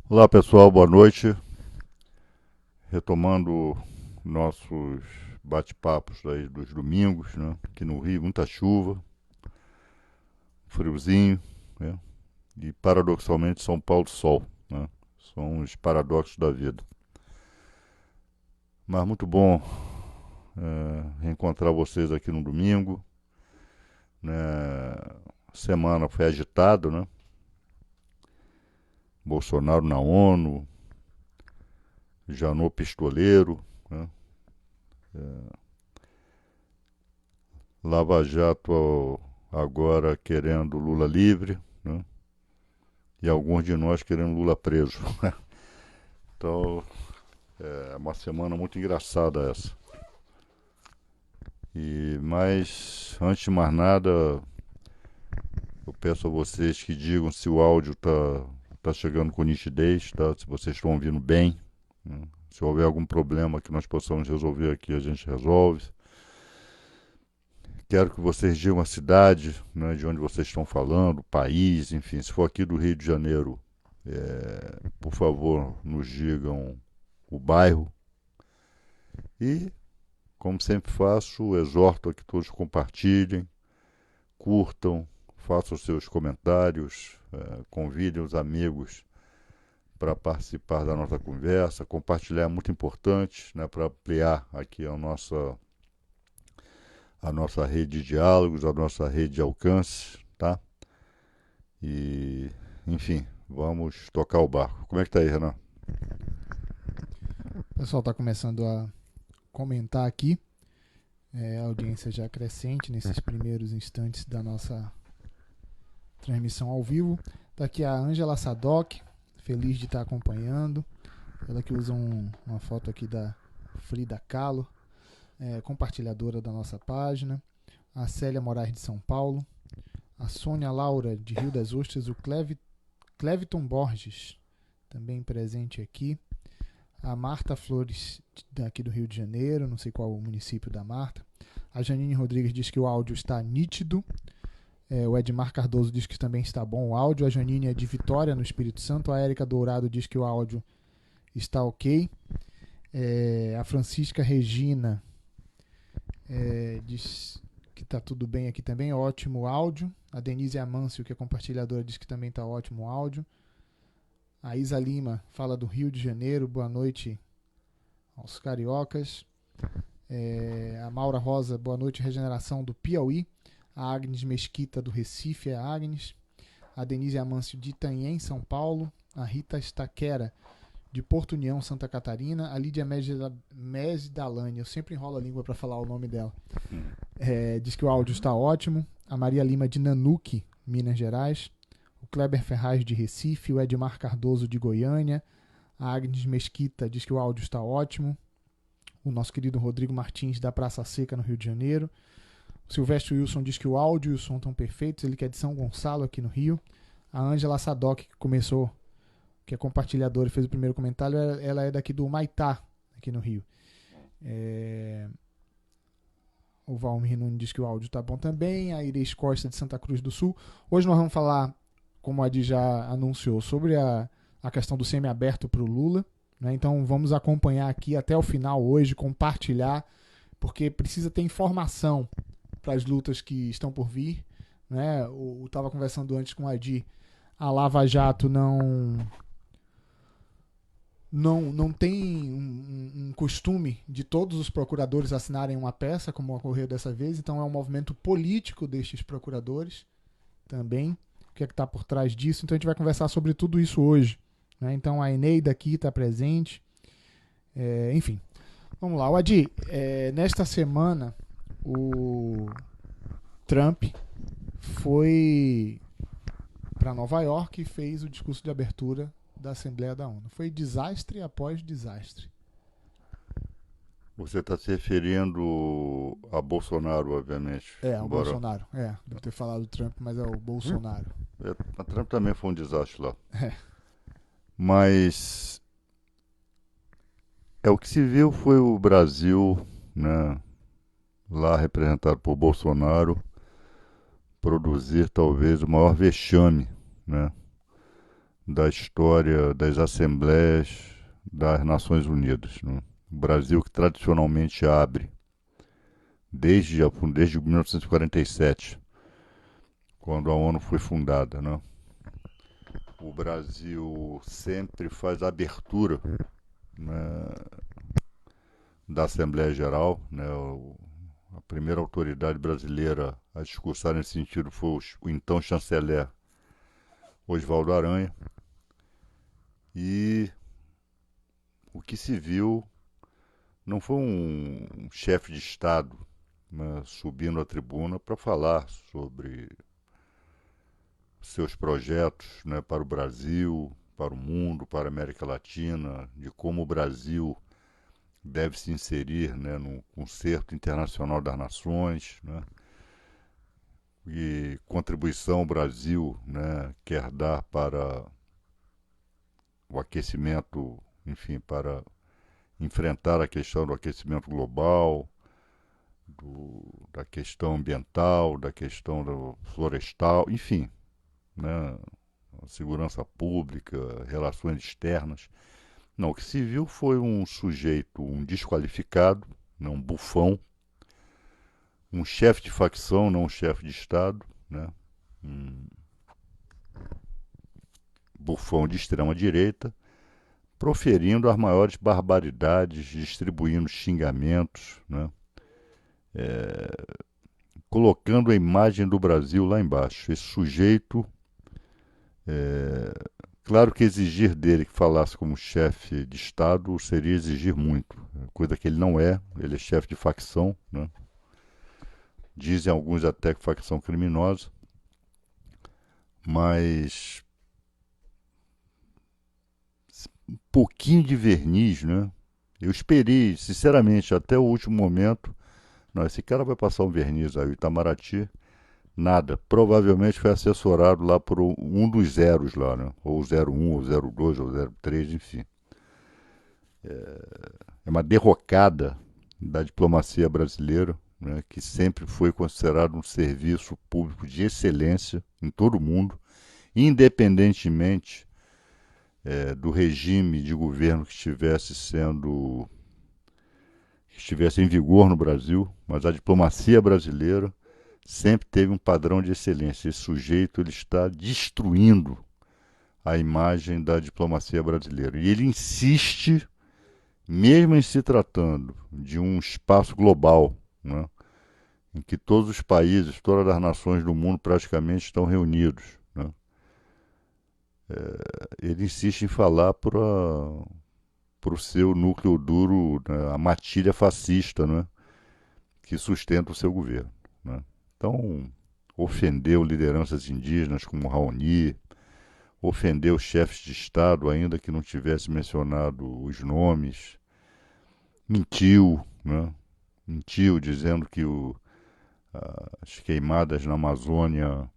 Olá pessoal, boa noite. Retomando nossos bate-papos aí dos domingos, né? Aqui no Rio, muita chuva, friozinho, né? E paradoxalmente São Paulo sol, né? São os paradoxos da vida. Mas muito bom reencontrar vocês aqui no domingo, né? Semana foi agitada, né? Bolsonaro na ONU, Janot pistoleiro, né? Lava Jato agora querendo Lula livre, né? E alguns de nós querendo Lula preso. Então é uma semana muito engraçada essa. Mas antes de mais nada, eu peço a vocês que digam se o áudio tá chegando com nitidez, tá? Se vocês estão ouvindo bem, né? Se houver algum problema que nós possamos resolver aqui, a gente resolve. Quero que vocês digam a cidade, né, de onde vocês estão falando, o país, enfim. Se for aqui do Rio de Janeiro, por favor, nos digam o bairro. E, como sempre faço, exorto a que todos compartilhem, curtam, façam seus comentários, convidem os amigos para participar da nossa conversa. Compartilhar é muito importante, né, para ampliar aqui a nossa rede de diálogos, a nossa rede de alcance, tá? E, enfim, vamos tocar o barco. Como é que tá aí, Renan? O pessoal está começando a comentar aqui. A audiência já crescente nesses primeiros instantes da nossa transmissão ao vivo. Está aqui a Ângela Sadoc, feliz de estar acompanhando. Ela que usa uma foto aqui da Frida Kahlo, compartilhadora da nossa página. A Célia Moraes de São Paulo. A Sônia Laura de Rio das Ostras. O Cleviton Borges, também presente aqui. A Marta Flores, daqui do Rio de Janeiro, não sei qual o município da Marta. A Janine Rodrigues diz que o áudio está nítido. O Edmar Cardoso diz que também está bom o áudio. A Janine é de Vitória, no Espírito Santo. A Érica Dourado diz que o áudio está ok. A Francisca Regina diz que está tudo bem aqui também. Ótimo áudio. A Denise Amâncio, que é compartilhadora, diz que também está ótimo o áudio. A Isa Lima fala do Rio de Janeiro. Boa noite aos cariocas. A Maura Rosa, boa noite, Regeneração do Piauí. A Agnes Mesquita do Recife, é a Agnes. A Denise Amâncio de Itanhém, São Paulo. A Rita Staquera de Porto União, Santa Catarina. A Lídia Mesdalane, eu sempre enrolo a língua para falar o nome dela. Diz que o áudio está ótimo. A Maria Lima de Nanuque, Minas Gerais. O Kleber Ferraz de Recife. O Edmar Cardoso de Goiânia. A Agnes Mesquita diz que o áudio está ótimo. O nosso querido Rodrigo Martins da Praça Seca, no Rio de Janeiro. O Silvestre Wilson diz que o áudio e o som estão perfeitos. Ele que é de São Gonçalo, aqui no Rio. A Ângela Sadoc, que começou, que é compartilhadora e fez o primeiro comentário, ela é daqui do Maitá, aqui no Rio. O Valmir Nunes diz que o áudio está bom também. A Iris Costa, de Santa Cruz do Sul. Hoje nós vamos falar, como a Adi já anunciou, sobre a questão do semiaberto para o Lula. Né? Então vamos acompanhar aqui até o final hoje, compartilhar, porque precisa ter informação para as lutas que estão por vir. Né? Eu estava conversando antes com a Adi. A Lava Jato não tem um costume de todos os procuradores assinarem uma peça, como ocorreu dessa vez. Então é um movimento político destes procuradores também. O que é que está por trás disso? Então a gente vai conversar sobre tudo isso hoje. Né? Então a Eneida aqui está presente. Enfim, vamos lá. O Adi, nesta semana o Trump foi para Nova York e fez o discurso de abertura da Assembleia da ONU. Foi desastre após desastre. Você está se referindo a Bolsonaro, obviamente. O Embora. Bolsonaro. Devo ter falado do Trump, mas é o Bolsonaro. A Trump também foi um desastre lá. É. Mas o que se viu foi o Brasil, né, lá representado por Bolsonaro, produzir talvez o maior vexame, né, da história das Assembleias das Nações Unidas, né? O Brasil que tradicionalmente abre desde 1947, quando a ONU foi fundada, né? O Brasil sempre faz a abertura, né, da Assembleia Geral, né? A primeira autoridade brasileira a discursar nesse sentido foi o então chanceler Oswaldo Aranha. E o que se viu não foi um chefe de Estado, né, subindo à tribuna para falar sobre seus projetos, né, para o Brasil, para o mundo, para a América Latina, de como o Brasil deve se inserir, né, no concerto internacional das nações, né, e contribuição o Brasil, né, quer dar para o aquecimento, enfim, para enfrentar a questão do aquecimento global, da questão ambiental, da questão do florestal, enfim, né, segurança pública, relações externas. Não, o que se viu foi um sujeito, um desqualificado, né, um bufão, um chefe de facção, não um chefe de Estado, né, um bufão de extrema direita, proferindo as maiores barbaridades, distribuindo xingamentos, né, colocando a imagem do Brasil lá embaixo. Esse sujeito, claro que exigir dele que falasse como chefe de Estado seria exigir muito, coisa que ele não é, ele é chefe de facção, né? Dizem alguns até que facção criminosa, mas um pouquinho de verniz, né? Eu esperei, sinceramente, até o último momento, não, esse cara vai passar um verniz aí, o Itamaraty, nada. Provavelmente foi assessorado lá por um dos zeros lá, né? Ou 01, ou 02, ou 03, enfim. É uma derrocada da diplomacia brasileira, né, que sempre foi considerado um serviço público de excelência em todo o mundo, independentemente do regime de governo que estivesse em vigor no Brasil, mas a diplomacia brasileira sempre teve um padrão de excelência. Esse sujeito ele está destruindo a imagem da diplomacia brasileira. E ele insiste, mesmo em se tratando de um espaço global, né, em que todos os países, todas as nações do mundo praticamente estão reunidos, né, ele insiste em falar para o seu núcleo duro, né, a matilha fascista, né, que sustenta o seu governo, né. Então, ofendeu lideranças indígenas como Raoni, ofendeu chefes de Estado, ainda que não tivesse mencionado os nomes, mentiu, né? Mentiu dizendo que as queimadas na Amazônia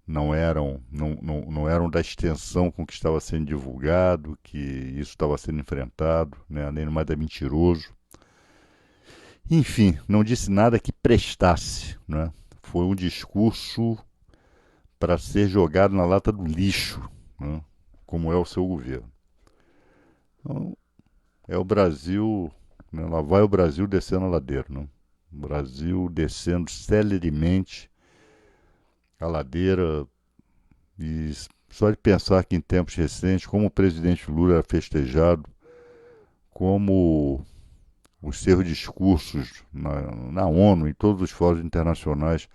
não eram da extensão com que estava sendo divulgado, que isso estava sendo enfrentado, né? Além do mais é mentiroso. Enfim, não disse nada que prestasse, né? Foi um discurso para ser jogado na lata do lixo, né, como é o seu governo. Então, é o Brasil, né, lá vai o Brasil descendo a ladeira. Né? O Brasil descendo celeremente a ladeira e só de pensar que em tempos recentes, como o presidente Lula era festejado, como os seus discursos na ONU, em todos os fóruns internacionais,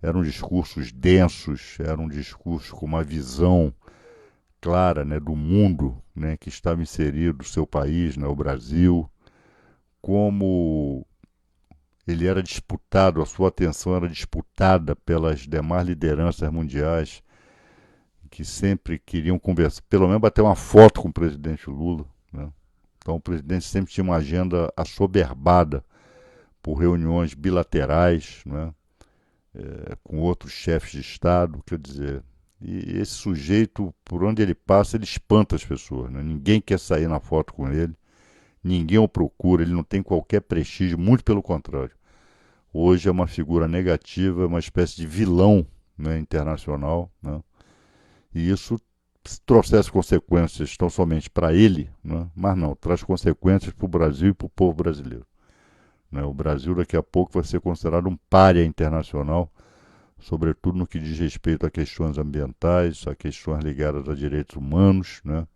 eram discursos densos, eram discursos com uma visão clara, né, do mundo, né, que estava inserido, do seu país, né, o Brasil, como ele era disputado, a sua atenção era disputada pelas demais lideranças mundiais que sempre queriam conversar, pelo menos bater uma foto com o presidente Lula. Né? Então o presidente sempre tinha uma agenda assoberbada por reuniões bilaterais, né, com outros chefes de Estado, quer dizer. E esse sujeito, por onde ele passa, ele espanta as pessoas. Né? Ninguém quer sair na foto com ele, ninguém o procura, ele não tem qualquer prestígio, muito pelo contrário. Hoje é uma figura negativa, uma espécie de vilão, né, internacional. Né? E isso se trouxesse consequências tão somente para ele, né? Mas não, traz consequências para o Brasil e para o povo brasileiro. Né? O Brasil daqui a pouco vai ser considerado um pária internacional, sobretudo no que diz respeito a questões ambientais, a questões ligadas a direitos humanos, né?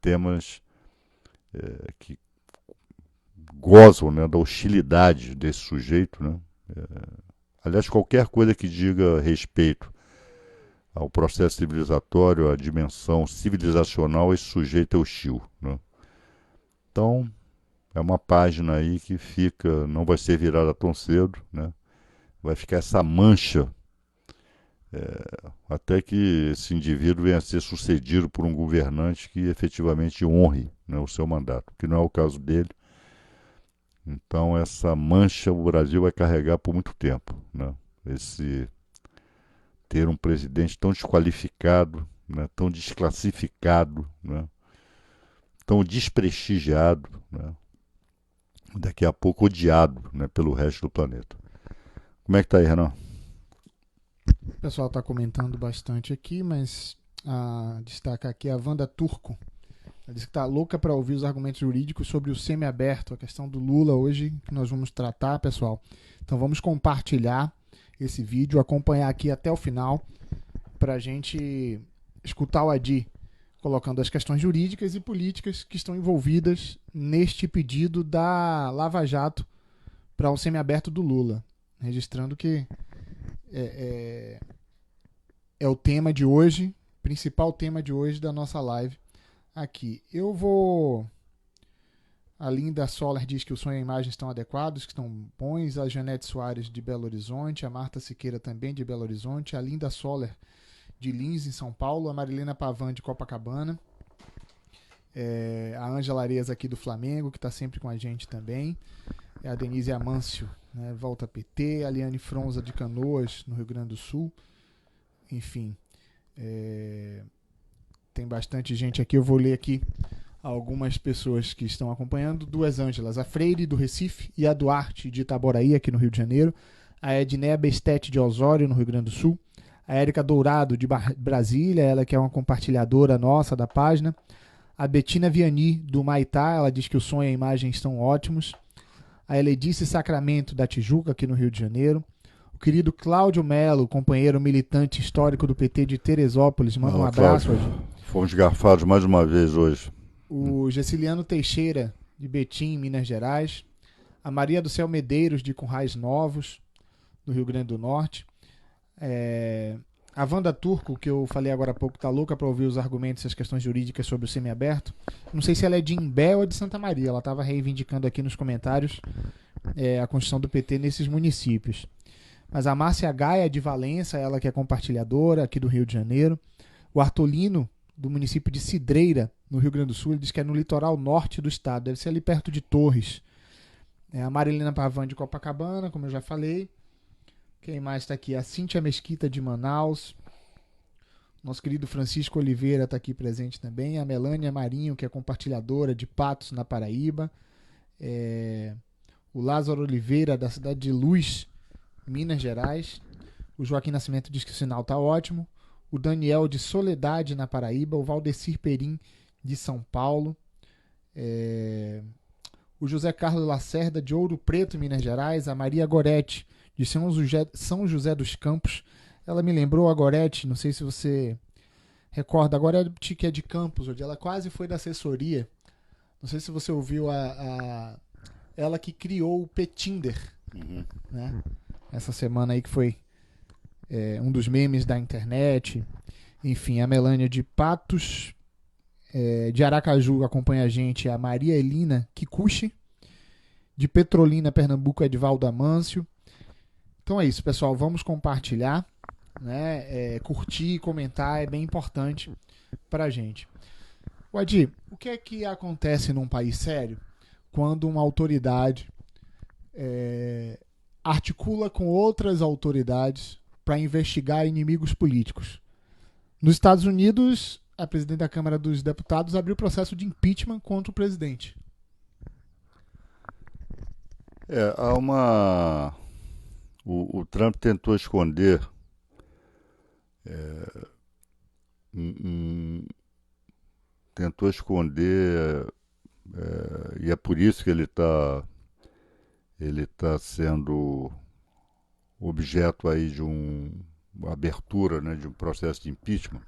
Temas que gozam, né, da hostilidade desse sujeito. Né? Aliás, qualquer coisa que diga respeito ao processo civilizatório, à dimensão civilizacional, esse sujeito é hostil. Né? Então, é uma página aí que fica, não vai ser virada tão cedo, né? Vai ficar essa mancha até que esse indivíduo venha a ser sucedido por um governante que efetivamente honre, né, o seu mandato, que não é o caso dele. Então essa mancha o Brasil vai carregar por muito tempo, né? Esse ter um presidente tão desqualificado, né, tão desclassificado, né, tão desprestigiado, né, daqui a pouco odiado, né, pelo resto do planeta. Como é que tá aí, Renan? O pessoal está comentando bastante aqui, mas destaca aqui a Wanda Turco. Ela disse que está louca para ouvir os argumentos jurídicos sobre o semiaberto, a questão do Lula hoje, que nós vamos tratar, pessoal. Então vamos compartilhar esse vídeo, acompanhar aqui até o final, para a gente escutar o Adi colocando as questões jurídicas e políticas que estão envolvidas neste pedido da Lava Jato para o semiaberto do Lula. Registrando que é o tema de hoje, principal tema de hoje da nossa live aqui. Eu vou... A Linda Soller diz que o som e a imagem estão adequados, que estão bons. A Janete Soares de Belo Horizonte, a Marta Siqueira também de Belo Horizonte, a Linda Soller de Lins, em São Paulo, a Marilena Pavan de Copacabana, a Ângela Areias aqui do Flamengo, que está sempre com a gente também, a Denise Amâncio, né, volta PT, a Liane Fronza de Canoas, no Rio Grande do Sul. Enfim, tem bastante gente aqui. Eu vou ler aqui algumas pessoas que estão acompanhando. Duas Ângelas, a Freire do Recife e a Duarte de Itaboraí, aqui no Rio de Janeiro, a Edneia Bestete de Osório, no Rio Grande do Sul, a Érica Dourado de Brasília, ela que é uma compartilhadora nossa da página, a Betina Viani do Maitá, ela diz que o som e a imagem estão ótimos, a Eledice Sacramento da Tijuca, aqui no Rio de Janeiro, o querido Cláudio Melo, companheiro militante histórico do PT de Teresópolis, manda um abraço. Fomos garfados mais uma vez hoje. O Gessiliano Teixeira, de Betim, Minas Gerais. A Maria do Céu Medeiros, de Currais Novos, do Rio Grande do Norte. A Wanda Turco, que eu falei agora há pouco, está louca para ouvir os argumentos e as questões jurídicas sobre o semiaberto. Não sei se ela é de Imbé ou de Santa Maria. Ela estava reivindicando aqui nos comentários a construção do PT nesses municípios. Mas a Márcia Gaia, de Valença, ela que é compartilhadora aqui do Rio de Janeiro. O Artolino, do município de Cidreira, no Rio Grande do Sul, ele diz que é no litoral norte do estado, deve ser ali perto de Torres. A Marilena Pavan de Copacabana, como eu já falei. Quem mais está aqui? A Cíntia Mesquita de Manaus. Nosso querido Francisco Oliveira está aqui presente também. A Melânia Marinho, que é compartilhadora de Patos, na Paraíba. O Lázaro Oliveira, da cidade de Luz, Minas Gerais. O Joaquim Nascimento diz que o sinal está ótimo. O Daniel de Soledade, na Paraíba. O Valdecir Perim, de São Paulo. O José Carlos Lacerda, de Ouro Preto, Minas Gerais. A Maria Goretti, de São José dos Campos. Ela me lembrou a Goretti, não sei se você recorda, a Goretti, que é de Campos, onde ela quase foi da assessoria. Não sei se você ouviu ela que criou o Petinder, né? Essa semana aí que foi um dos memes da internet. Enfim, a Melânia de Patos, de Aracaju, acompanha a gente, a Maria Elina Kikuchi, de Petrolina, Pernambuco, Edvaldo Amâncio. Então é isso, pessoal, vamos compartilhar, né? Curtir, comentar, é bem importante pra gente. Adi, o que é que acontece num país sério quando uma autoridade articula com outras autoridades para investigar inimigos políticos? Nos Estados Unidos, a presidente da Câmara dos Deputados abriu processo de impeachment contra o presidente. Há uma... O Trump tentou esconder tentou esconder, e é por isso que ele tá sendo objeto aí de uma abertura, né, de um processo de impeachment,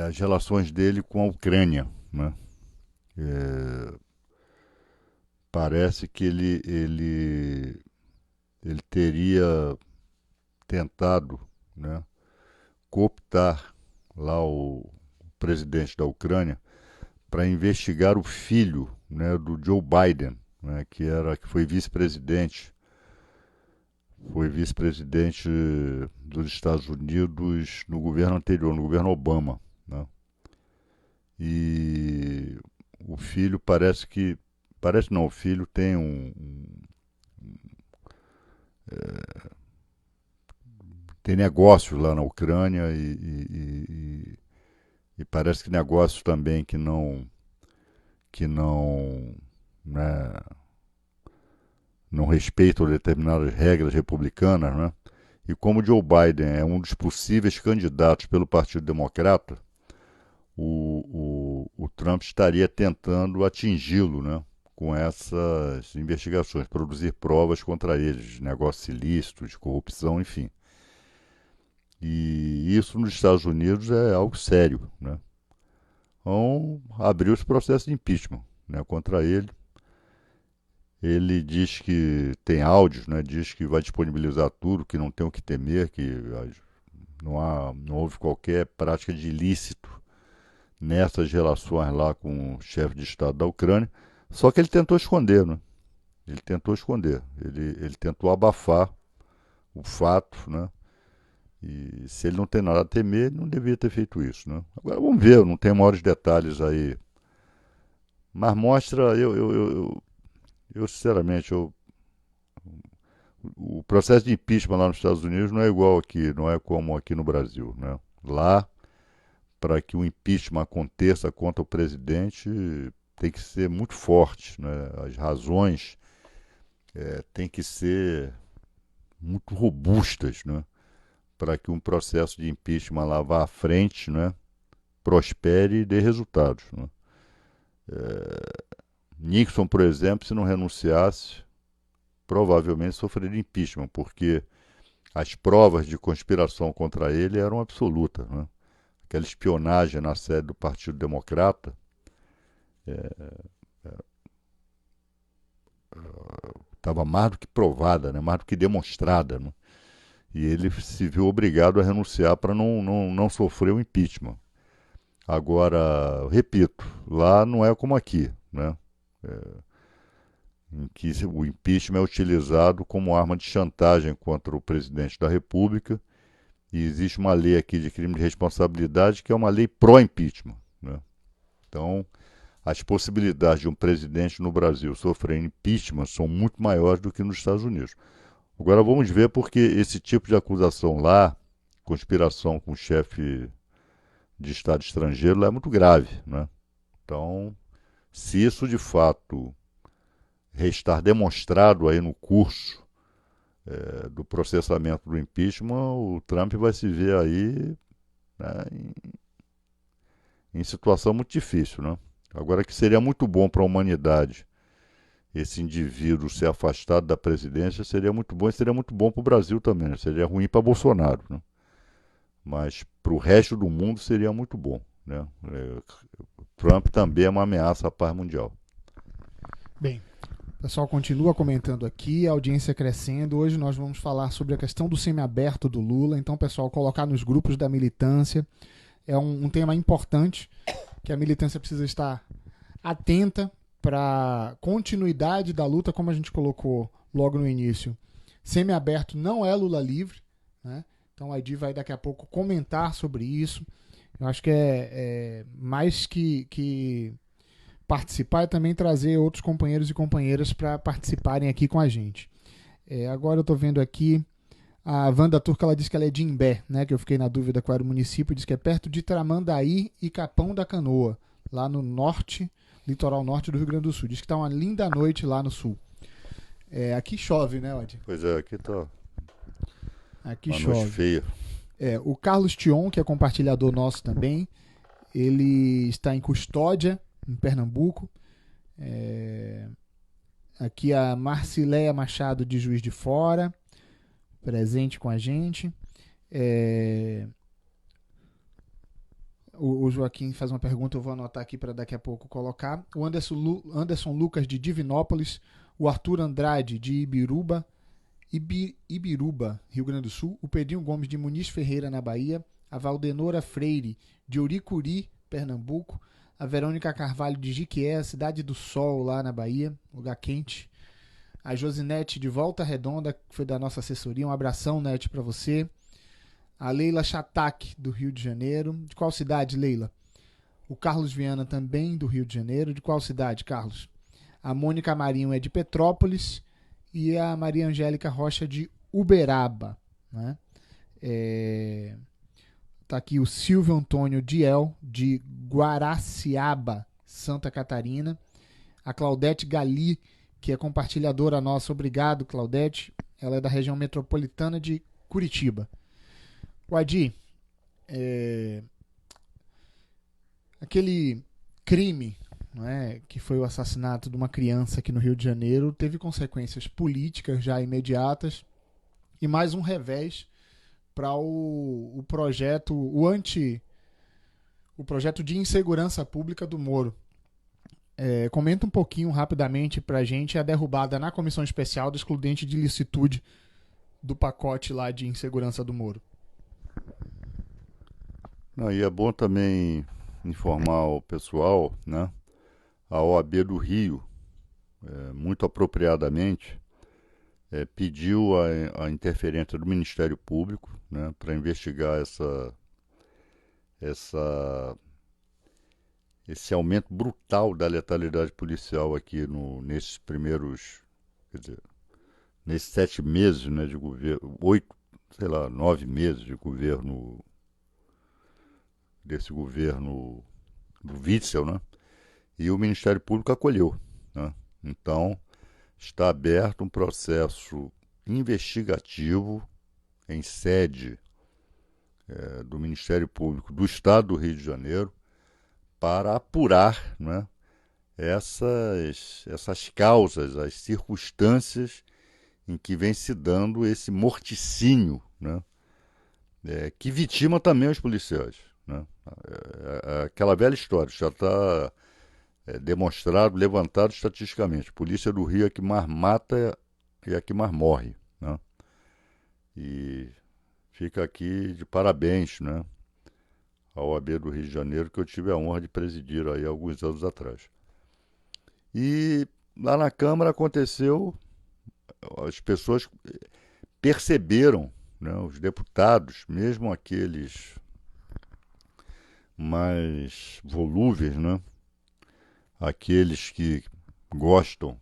as relações dele com a Ucrânia, né? É, parece que ele teria tentado, né, cooptar lá o presidente da Ucrânia para investigar o filho, né, do Joe Biden, né, que foi vice-presidente dos Estados Unidos no governo anterior, no governo Obama, né? E o filho parece não, o filho tem tem negócios lá na Ucrânia e parece que negócios também que não, né, não respeitam determinadas regras republicanas, né? E como Joe Biden é um dos possíveis candidatos pelo Partido Democrata, o Trump estaria tentando atingi-lo, né, com essas investigações, produzir provas contra eles, de negócios ilícitos, de corrupção, enfim. E isso nos Estados Unidos é algo sério, né? Então, abriu esse processo de impeachment, né, contra ele. Ele diz que tem áudios, né, diz que vai disponibilizar tudo, que não tem o que temer, que não houve qualquer prática de ilícito nessas relações lá com o chefe de Estado da Ucrânia. Só que ele tentou esconder, né? Ele tentou esconder, ele tentou abafar o fato, né? E se ele não tem nada a temer, ele não devia ter feito isso, né? Agora vamos ver, eu não tenho maiores detalhes aí. Mas mostra, eu sinceramente, o processo de impeachment lá nos Estados Unidos não é igual aqui, não é como aqui no Brasil, né? Lá, para que o impeachment aconteça contra o presidente, tem que ser muito forte, né? As razões têm que ser muito robustas, né? Para que um processo de impeachment lá vá à frente, né? Prospere e dê resultados, né? Nixon, por exemplo, se não renunciasse, provavelmente sofreria impeachment, porque as provas de conspiração contra ele eram absolutas, né? Aquela espionagem na sede do Partido Democrata estava mais do que provada, né? Mais do que demonstrada, né? E ele se viu obrigado a renunciar para não sofrer o impeachment. Agora, repito, lá não é como aqui, né? Em que o impeachment é utilizado como arma de chantagem contra o presidente da República e existe uma lei aqui de crime de responsabilidade que é uma lei pró-impeachment, né? Então, as possibilidades de um presidente no Brasil sofrer impeachment são muito maiores do que nos Estados Unidos. Agora vamos ver porque esse tipo de acusação lá, conspiração com o chefe de Estado estrangeiro, lá é muito grave, né? Então, se isso de fato restar demonstrado aí no curso do processamento do impeachment, o Trump vai se ver aí, né, em situação muito difícil, né? Agora que seria muito bom para a humanidade esse indivíduo ser afastado da presidência, seria muito bom e seria muito bom para o Brasil também, né? Seria ruim para Bolsonaro, né? Mas para o resto do mundo seria muito bom, né? Trump também é uma ameaça à paz mundial. Bem, o pessoal continua comentando aqui, a audiência crescendo. Hoje nós vamos falar sobre a questão do semiaberto do Lula. Então, pessoal, colocar nos grupos da militância é um tema importante que a militância precisa estar atenta para a continuidade da luta, como a gente colocou logo no início. Semiaberto não é Lula livre, né? Então a Edi vai daqui a pouco comentar sobre isso. Eu acho que é mais que participar é também trazer outros companheiros e companheiras para participarem aqui com a gente. Agora eu estou vendo aqui a Wanda Turca, ela disse que ela é de Imbé, né? Que eu fiquei na dúvida qual era o município, diz que é perto de Tramandaí e Capão da Canoa, lá no norte, litoral norte do Rio Grande do Sul. Diz que está uma linda noite lá no sul. Aqui chove, né, Odi? Pois é, aqui tá Aqui uma noite chove. feia. O Carlos Tion, que é compartilhador nosso também, Ele está em Custódia, em Pernambuco. É, aqui a Marcileia Machado, de Juiz de Fora, presente com a gente. É, o Joaquim faz uma pergunta, eu vou anotar aqui para daqui a pouco colocar. O Anderson Lucas, de Divinópolis. O Arthur Andrade, de Ibiruba, Rio Grande do Sul. O Pedrinho Gomes, de Muniz Ferreira, na Bahia. A Valdenora Freire, de Uricuri, Pernambuco. A Verônica Carvalho, de Jiquié, Cidade do Sol, lá na Bahia, lugar quente. A Josinete, de Volta Redonda, que foi da nossa assessoria. Um abração, Nete, para você. A Leila Chatac, do Rio de Janeiro. De qual cidade, Leila? O Carlos Viana, também do Rio de Janeiro. De qual cidade, Carlos? A Mônica Marinho é de Petrópolis. E a Maria Angélica Rocha, de Uberaba. Né? Tá aqui o Silvio Antônio Diel, de Guaraciaba, Santa Catarina. A Claudete Gali, que é compartilhadora nossa. Obrigado, Claudete. Ela é da região metropolitana de Curitiba. O Adi, aquele crime, não é, que foi o assassinato de uma criança aqui no Rio de Janeiro, teve consequências políticas já imediatas e mais um revés para o projeto, o projeto de insegurança pública do Moro. Comenta um pouquinho rapidamente para a gente a derrubada na comissão especial do excludente de licitude do pacote lá de insegurança do Moro. Não, e é bom também informar o pessoal, né? A OAB do Rio, muito apropriadamente, pediu a interferência do Ministério Público, né, para investigar esse aumento brutal da letalidade policial aqui nesses primeiros, quer dizer, nesses 7 meses, né, de governo, 9 meses de governo, desse governo do Witzel, né? E o Ministério Público acolheu, né? Então, está aberto um processo investigativo em sede do Ministério Público do Estado do Rio de Janeiro para apurar, né, essas causas, as circunstâncias em que vem se dando esse morticínio, né, que vitima também os policiais. Né? Aquela velha história, já está demonstrado, levantado estatisticamente. A Polícia do Rio é a que mais mata e é a que mais morre. Né? E fica aqui de parabéns, né, a OAB do Rio de Janeiro, que eu tive a honra de presidir aí alguns anos atrás. E lá na Câmara aconteceu, as pessoas perceberam, né, os deputados, mesmo aqueles mais volúveis, né, aqueles que gostam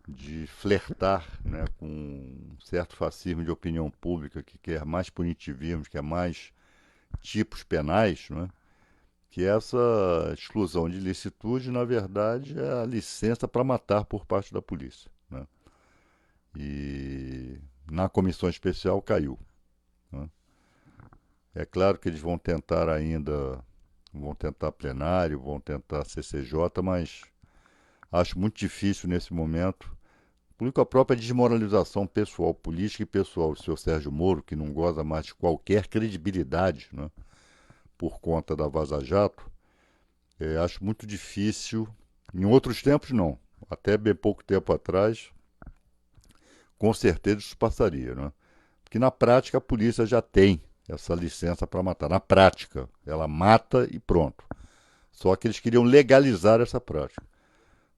de flertar, né, com um certo fascismo de opinião pública, que quer mais punitivismo, que quer mais tipos penais, né, que essa exclusão de licitude, na verdade, é a licença para matar por parte da polícia. Né? E na comissão especial caiu. Né? É claro que eles vão tentar plenário, vão tentar CCJ, mas acho muito difícil nesse momento, por a própria desmoralização pessoal, política e pessoal do senhor Sérgio Moro, que não goza mais de qualquer credibilidade, né, por conta da Vaza Jato. Acho muito difícil. Em outros tempos, não. Até bem pouco tempo atrás, com certeza isso passaria. Né? Porque na prática a polícia já tem essa licença para matar. Na prática, ela mata e pronto. Só que eles queriam legalizar essa prática,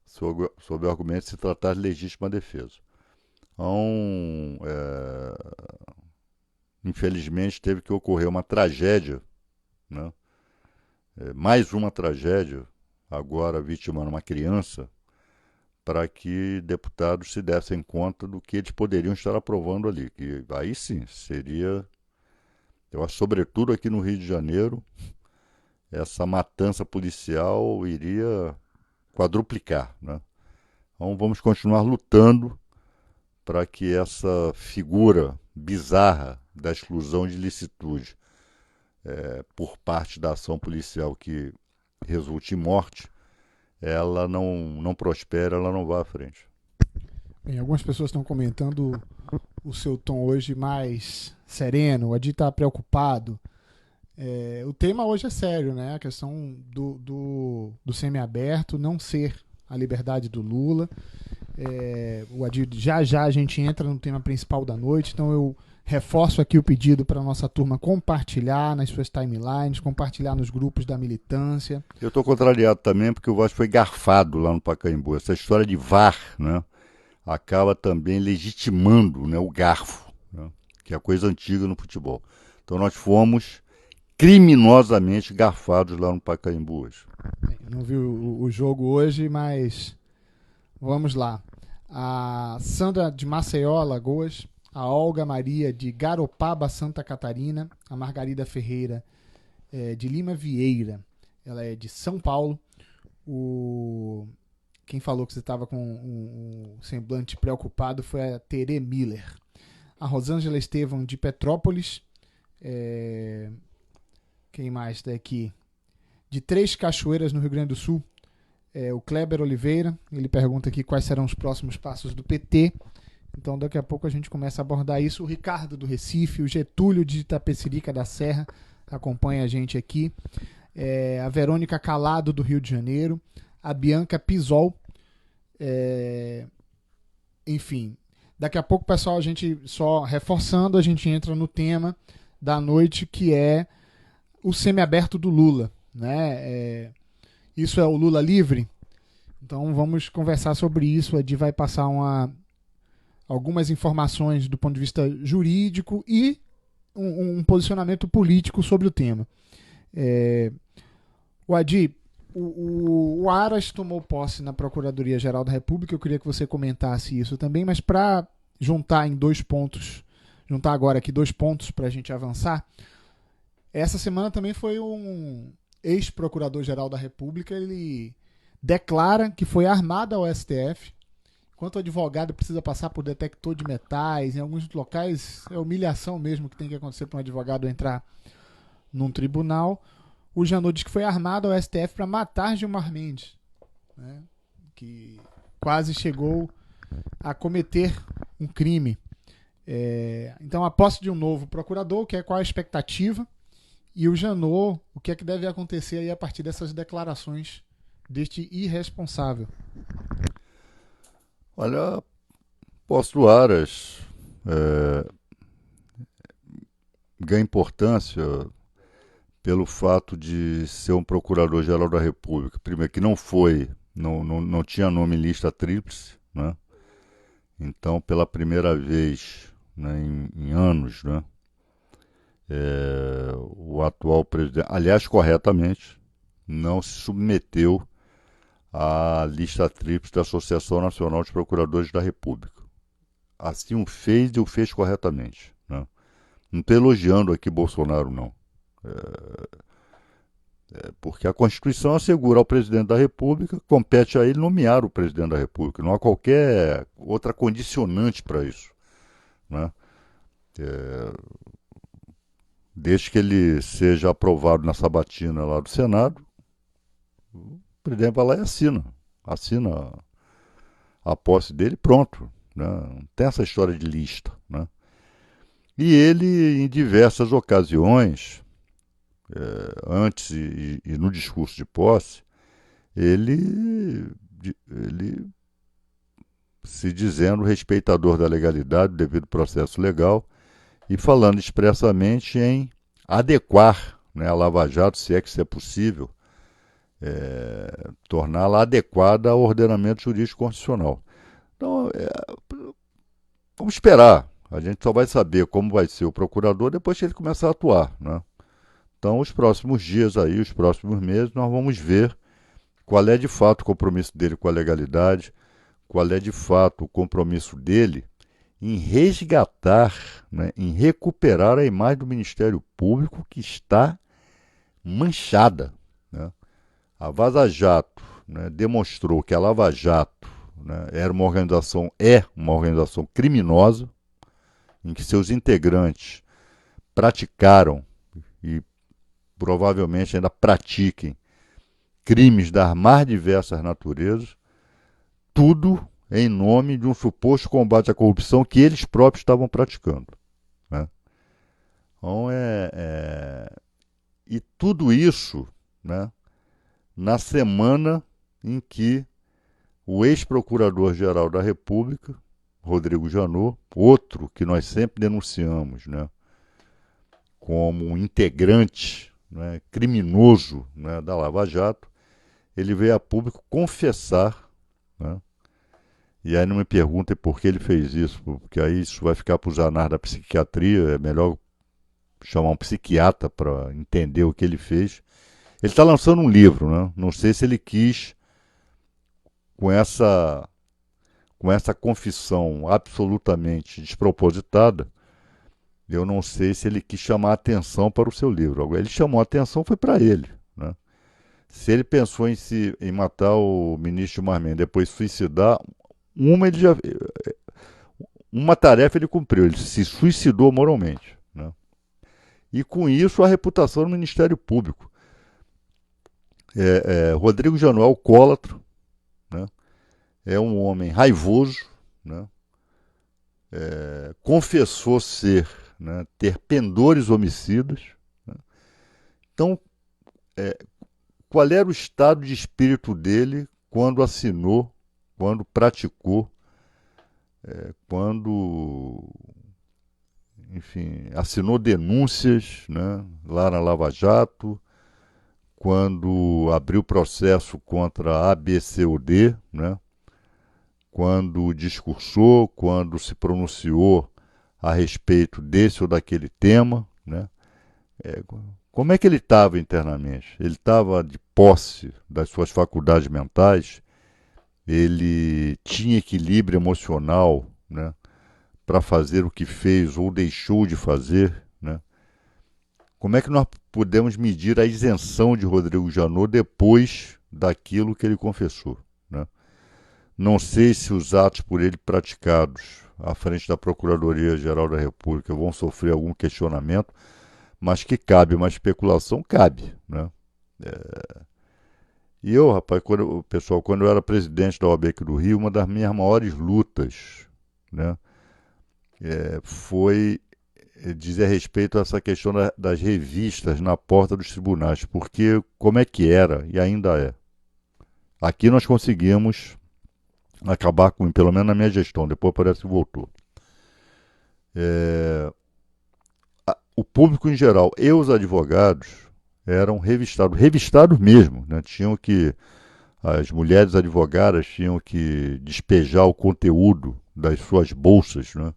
sob o argumento de se tratar de legítima defesa. Então, infelizmente, teve que ocorrer uma tragédia, né? Mais uma tragédia, agora vitimando uma criança, para que deputados se dessem conta do que eles poderiam estar aprovando ali. Que aí sim, seria, eu acho, sobretudo aqui no Rio de Janeiro, essa matança policial iria quadruplicar. Né? Então vamos continuar lutando para que essa figura bizarra da exclusão de licitude por parte da ação policial que resulte em morte, ela não prospera, ela não vai à frente. Bem, algumas pessoas estão comentando o seu tom hoje mais sereno, o Adi está preocupado. O tema hoje é sério, né? A questão do semiaberto não ser a liberdade do Lula. O Adi, já a gente entra no tema principal da noite, então eu reforço aqui o pedido para a nossa turma compartilhar nas suas timelines, compartilhar nos grupos da militância. Eu estou contrariado também porque o Vasco foi garfado lá no Pacaembu. Essa história de VAR, né, acaba também legitimando, né, o garfo, né, que é a coisa antiga no futebol. Então nós fomos criminosamente garfados lá no Pacaembu hoje. Eu não vi o jogo hoje, mas vamos lá. A Sandra de Maceió, Alagoas, a Olga Maria de Garopaba, Santa Catarina, a Margarida Ferreira de Lima Vieira, ela é de São Paulo. Quem falou que você estava com um semblante preocupado foi a Tere Miller. A Rosângela Estevam de Petrópolis. Quem mais está aqui? De Três Cachoeiras, no Rio Grande do Sul. O Kleber Oliveira, ele pergunta aqui quais serão os próximos passos do PT. Então daqui a pouco a gente começa a abordar isso. O Ricardo do Recife, o Getúlio de Itapecerica da Serra acompanha a gente aqui. A Verônica Calado do Rio de Janeiro. A Bianca Pisol. Enfim, daqui a pouco, pessoal, a gente só reforçando, a gente entra no tema da noite, que é o semiaberto do Lula, né? Isso é o Lula livre? Então vamos conversar sobre isso. A Adi vai passar algumas informações do ponto de vista jurídico e um posicionamento político sobre o tema. O Adi, o Aras tomou posse na Procuradoria-Geral da República. Eu queria que você comentasse isso também, mas para juntar em 2 pontos, juntar agora aqui 2 pontos para a gente avançar. Essa semana também foi um ex-procurador-geral da República, ele declara que foi armado ao STF. Enquanto o advogado precisa passar por detector de metais, em alguns locais é humilhação mesmo que tem que acontecer para um advogado entrar num tribunal. O Janot diz que foi armado ao STF para matar Gilmar Mendes, né? Que quase chegou a cometer um crime. Então, a posse de um novo procurador, qual a expectativa? E o Janot, o que é que deve acontecer aí a partir dessas declarações deste irresponsável? Olha, posse do Aras ganha importância pelo fato de ser um procurador-geral da República. Primeiro, que não tinha nome em lista tríplice, né? Então, pela primeira vez, né, em anos, né, o atual presidente, aliás, corretamente, não se submeteu à lista tríplice da Associação Nacional de Procuradores da República. Assim o fez e o fez corretamente, né? Não estou elogiando aqui Bolsonaro, não. Porque a Constituição assegura ao presidente da República, compete a ele nomear o presidente da República. Não há qualquer outra condicionante para isso, né? Desde que ele seja aprovado na sabatina lá do Senado, o presidente vai lá e assina a posse dele, pronto, né? Não tem essa história de lista, né? E ele, em diversas ocasiões, antes e no discurso de posse, ele se dizendo respeitador da legalidade, do devido processo legal, e falando expressamente em adequar, né, a Lava Jato, se é possível, torná-la adequada ao ordenamento jurídico constitucional. Então, vamos esperar. A gente só vai saber como vai ser o procurador depois que ele começar a atuar, né? Então, os próximos dias aí, os próximos meses, nós vamos ver qual é de fato o compromisso dele com a legalidade, qual é de fato o compromisso dele em resgatar, né, em recuperar a imagem do Ministério Público, que está manchada, né? A Vaza Jato, né, demonstrou que a Lava Jato, né, é uma organização criminosa, em que seus integrantes praticaram e provavelmente ainda pratiquem crimes das mais diversas naturezas, tudo em nome de um suposto combate à corrupção que eles próprios estavam praticando, né? Então, e tudo isso, né, na semana em que o ex-procurador-geral da República, Rodrigo Janot, outro que nós sempre denunciamos, né, como um integrante, né, criminoso, né, da Lava Jato, ele veio a público confessar, né, e aí não me perguntem por que ele fez isso, porque aí isso vai ficar para os anais da psiquiatria, é melhor chamar um psiquiatra para entender o que ele fez. Ele está lançando um livro, né? Não sei se ele quis, com essa, com essa confissão absolutamente despropositada, eu não sei se ele quis chamar atenção para o seu livro. Agora, ele chamou a atenção, foi para ele, né? Se ele pensou em matar o ministro Gilmar Mendes, depois suicidar, uma tarefa ele cumpriu, ele se suicidou moralmente, né? E com isso a reputação do Ministério Público. Rodrigo Janot é alcoólatra, né? É um homem raivoso, né? Confessou né, ter pendores homicidas, né? Então, qual era o estado de espírito dele quando assinou, quando praticou, quando, enfim, assinou denúncias, né, lá na Lava Jato, quando abriu processo contra a ABCUD, né, quando discursou, quando se pronunciou a respeito desse ou daquele tema, né? Como é que ele estava internamente? Ele estava de posse das suas faculdades mentais, ele tinha equilíbrio emocional, né, para fazer o que fez ou deixou de fazer, né? Como é que nós podemos medir a isenção de Rodrigo Janot depois daquilo que ele confessou, né? Não sei se os atos por ele praticados à frente da Procuradoria-Geral da República vão sofrer algum questionamento, mas que cabe uma especulação, cabe, né? E eu, rapaz, quando eu era presidente da OAB aqui do Rio, uma das minhas maiores lutas, né, foi dizer a respeito a essa questão das revistas na porta dos tribunais, porque como é que era e ainda é. Aqui nós conseguimos acabar com, pelo menos na minha gestão, depois parece que voltou. O público em geral e os advogados eram revistados mesmo, né? As mulheres advogadas tinham que despejar o conteúdo das suas bolsas, né,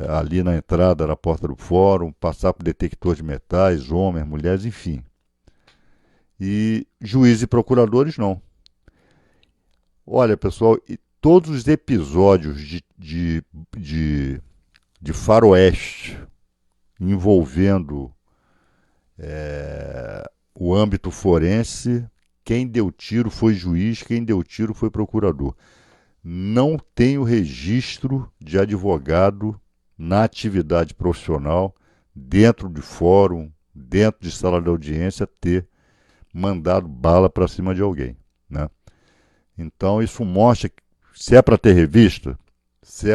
ali na entrada, na porta do fórum, passar por detector de metais, homens, mulheres, enfim. E juízes e procuradores não. Olha, pessoal, e todos os episódios de faroeste envolvendo o âmbito forense, quem deu tiro foi juiz, quem deu tiro foi procurador. Não tenho registro de advogado na atividade profissional, dentro de fórum, dentro de sala de audiência, ter mandado bala para cima de alguém, né? Então isso mostra que se é para ter revista, se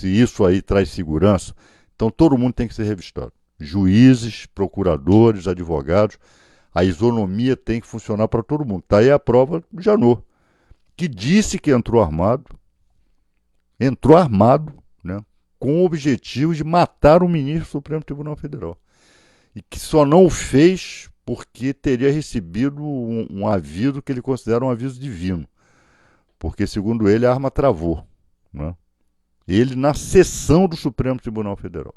isso aí traz segurança, então todo mundo tem que ser revistado. Juízes, procuradores, advogados, a isonomia tem que funcionar para todo mundo. Está aí a prova do Janot, que disse que entrou armado, né, com o objetivo de matar o ministro do Supremo Tribunal Federal. E que só não o fez porque teria recebido um aviso que ele considera um aviso divino. Porque, segundo ele, a arma travou, né? Ele na sessão do Supremo Tribunal Federal,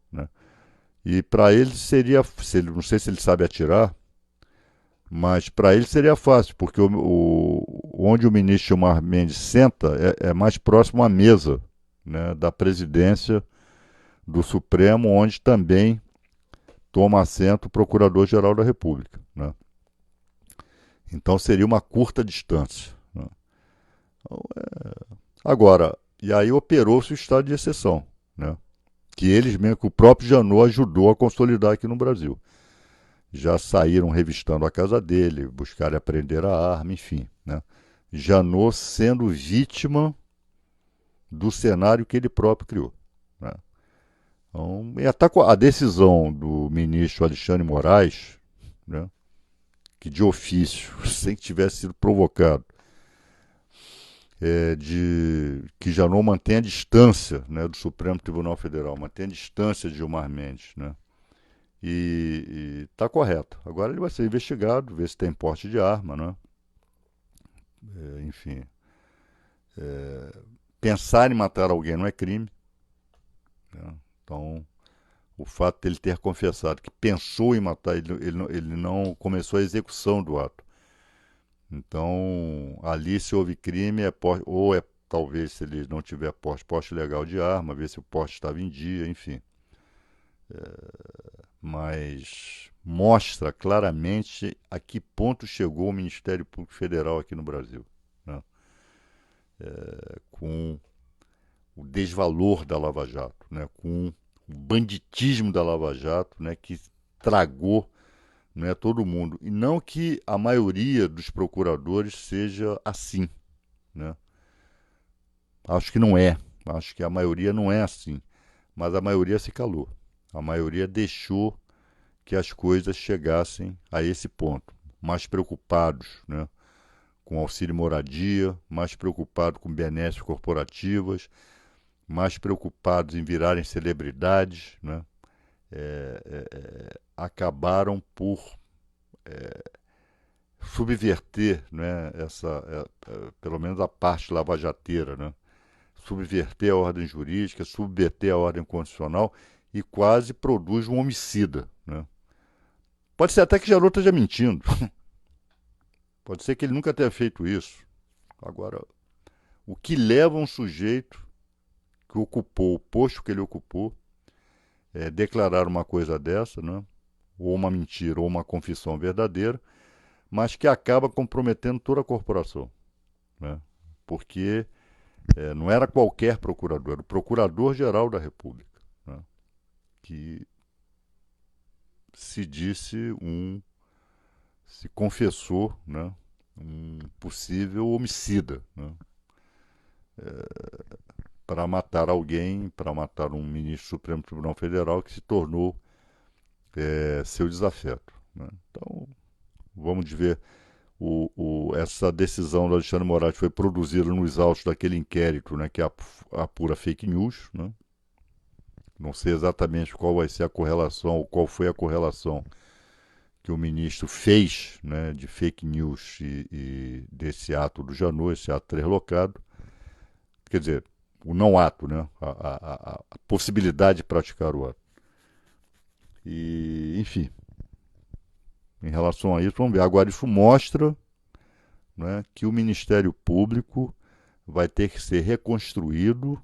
né? E para ele seria, não sei se ele sabe atirar, mas para ele seria fácil, porque onde o ministro Gilmar Mendes senta é mais próximo à mesa, né, da presidência do Supremo, onde também toma assento o Procurador-Geral da República, né? Então seria uma curta distância, né? Agora, e aí operou-se o estado de exceção, né, que o próprio Janot ajudou a consolidar aqui no Brasil. já saíram revistando a casa dele, buscaram aprender a arma, enfim, né? Janot sendo vítima do cenário que ele próprio criou, né? Então, e até a decisão do ministro Alexandre Moraes, né, que de ofício, sem que tivesse sido provocado, de que Janot mantenha a distância, né, do Supremo Tribunal Federal, mantenha a distância de Gilmar Mendes, né? E está correto. Agora ele vai ser investigado, ver se tem porte de arma, né? Enfim, pensar em matar alguém não é crime, né? Então, o fato de ele ter confessado que pensou em matar, ele não começou a execução do ato. Então, ali se houve crime, ou é talvez se ele não tiver porte legal de arma, ver se o porte estava em dia, enfim. Mas mostra claramente a que ponto chegou o Ministério Público Federal aqui no Brasil, né? Com o desvalor da Lava Jato, né? Com o banditismo da Lava Jato, né? Que tragou, né, todo mundo. E não que a maioria dos procuradores seja assim, né? Acho que não é. Acho que a maioria não é assim. Mas a maioria se calou. A maioria deixou que as coisas chegassem a esse ponto. Mais preocupados, né, com auxílio moradia, mais preocupados com benesses corporativas, mais preocupados em virarem celebridades, né? Acabaram por subverter, né, pelo menos a parte lavajateira, né? Subverter a ordem jurídica, subverter a ordem constitucional e quase produz um homicida, né? Pode ser até que Janot esteja mentindo. Pode ser que ele nunca tenha feito isso. Agora, o que leva um sujeito que ocupou o posto que ele ocupou declarar uma coisa dessa, né? Ou uma mentira, ou uma confissão verdadeira, mas que acaba comprometendo toda a corporação, né? Porque não era qualquer procurador, era o Procurador-Geral da República, né, que se confessou, né, um possível homicida, né, para matar alguém, para matar um ministro do Supremo Tribunal Federal que se tornou seu desafeto, né? Então, vamos ver. Essa decisão do Alexandre Moraes foi produzida nos autos daquele inquérito, né, que apura fake news, né? Não sei exatamente qual vai ser a correlação, ou qual foi a correlação que o ministro fez, né, de fake news e desse ato do Janot, esse ato translocado. Quer dizer, o não ato, né, a possibilidade de praticar o ato. E, enfim, em relação a isso, vamos ver. Agora, isso mostra, né, que o Ministério Público vai ter que ser reconstruído,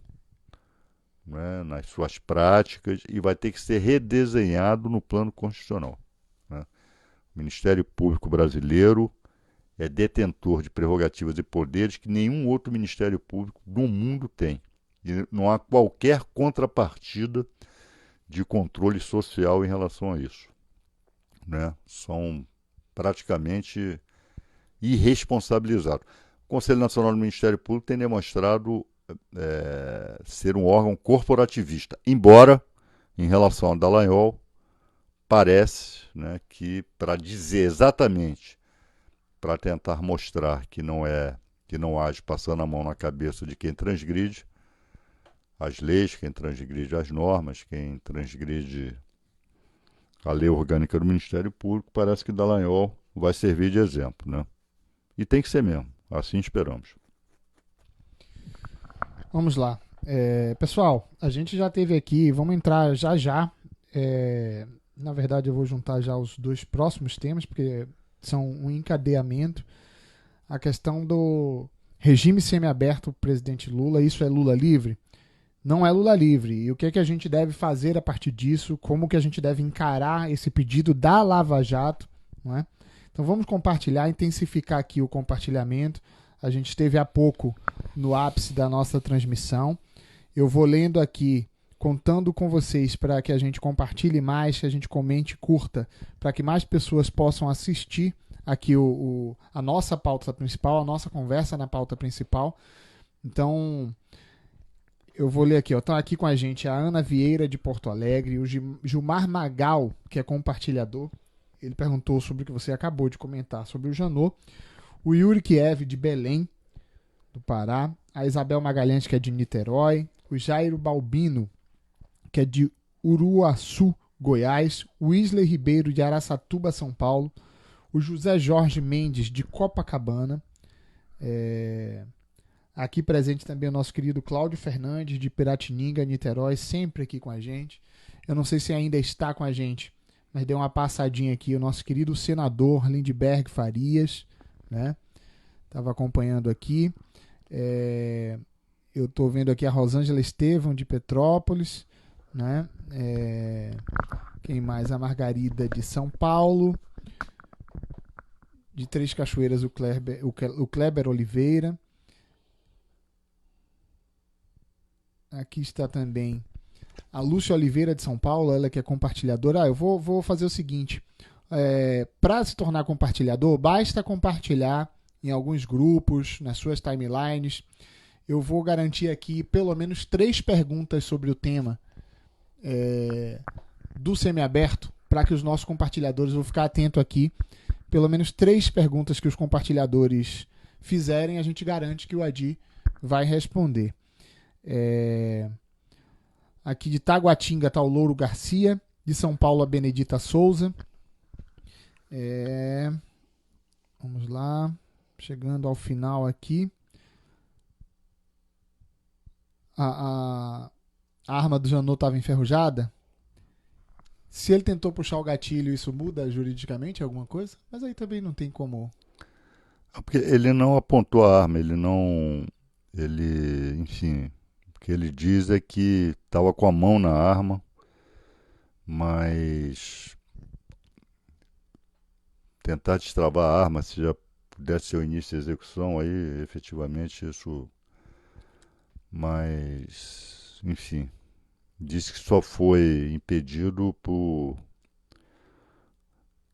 né, nas suas práticas e vai ter que ser redesenhado no plano constitucional, né? O Ministério Público brasileiro é detentor de prerrogativas e poderes que nenhum outro Ministério Público do mundo tem. E não há qualquer contrapartida de controle social em relação a isso, né? São praticamente irresponsabilizados. O Conselho Nacional do Ministério Público tem demonstrado ser um órgão corporativista, embora, em relação ao Dallagnol, parece, né, que para dizer exatamente, para tentar mostrar que não age passando a mão na cabeça de quem transgride as leis, quem transgride as normas, quem transgride a lei orgânica do Ministério Público, parece que Dallagnol vai servir de exemplo, né? E tem que ser mesmo, assim esperamos. Vamos lá. Pessoal, a gente já teve aqui, vamos entrar já. Na verdade, eu vou juntar já os dois próximos temas, porque são um encadeamento. A questão do regime semiaberto do presidente Lula, isso é Lula livre? Não é Lula livre. E o que a gente deve fazer a partir disso? Como que a gente deve encarar esse pedido da Lava Jato, não é? Então vamos compartilhar, intensificar aqui o compartilhamento. A gente esteve há pouco no ápice da nossa transmissão. Eu vou lendo aqui contando com vocês para que a gente compartilhe mais, que a gente comente, curta, para que mais pessoas possam assistir aqui a nossa pauta principal, a nossa conversa na pauta principal. Então, eu vou ler aqui. Estão aqui com a gente a Ana Vieira, de Porto Alegre, o Gilmar Magal, que é compartilhador. Ele perguntou sobre o que você acabou de comentar sobre o Janot. O Yuri Kiev, de Belém, do Pará. A Isabel Magalhães, que é de Niterói. O Jairo Balbino, que é de Uruaçu, Goiás. O Isley Ribeiro, de Araçatuba, São Paulo. O José Jorge Mendes, de Copacabana. Aqui presente também o nosso querido Cláudio Fernandes, de Piratininga, Niterói, sempre aqui com a gente. Eu não sei se ainda está com a gente, mas deu uma passadinha aqui o nosso querido senador Lindbergh Farias, né? Estava acompanhando aqui. Eu estou vendo aqui a Rosângela Estevão, de Petrópolis, né? Quem mais? A Margarida, de São Paulo. De Três Cachoeiras, o Kleber Oliveira. Aqui está também a Lúcia Oliveira, de São Paulo, ela que é compartilhadora. Eu vou fazer o seguinte, para se tornar compartilhador, basta compartilhar em alguns grupos, nas suas timelines. Eu vou garantir aqui pelo menos 3 perguntas sobre o tema do semiaberto, para que os nossos compartilhadores, vou ficar atento aqui, pelo menos 3 perguntas que os compartilhadores fizerem, a gente garante que o Adi vai responder. Aqui de Taguatinga está o Louro Garcia, de São Paulo a Benedita Souza. Vamos lá, chegando ao final aqui. A arma do Janot estava enferrujada. Se ele tentou puxar o gatilho, isso muda juridicamente alguma coisa? Mas aí também não tem como. Porque ele não apontou a arma, enfim, o que ele diz é que estava com a mão na arma, mas tentar destravar a arma, se já pudesse ser o início da execução, aí efetivamente isso. Mas, enfim, disse que só foi impedido por.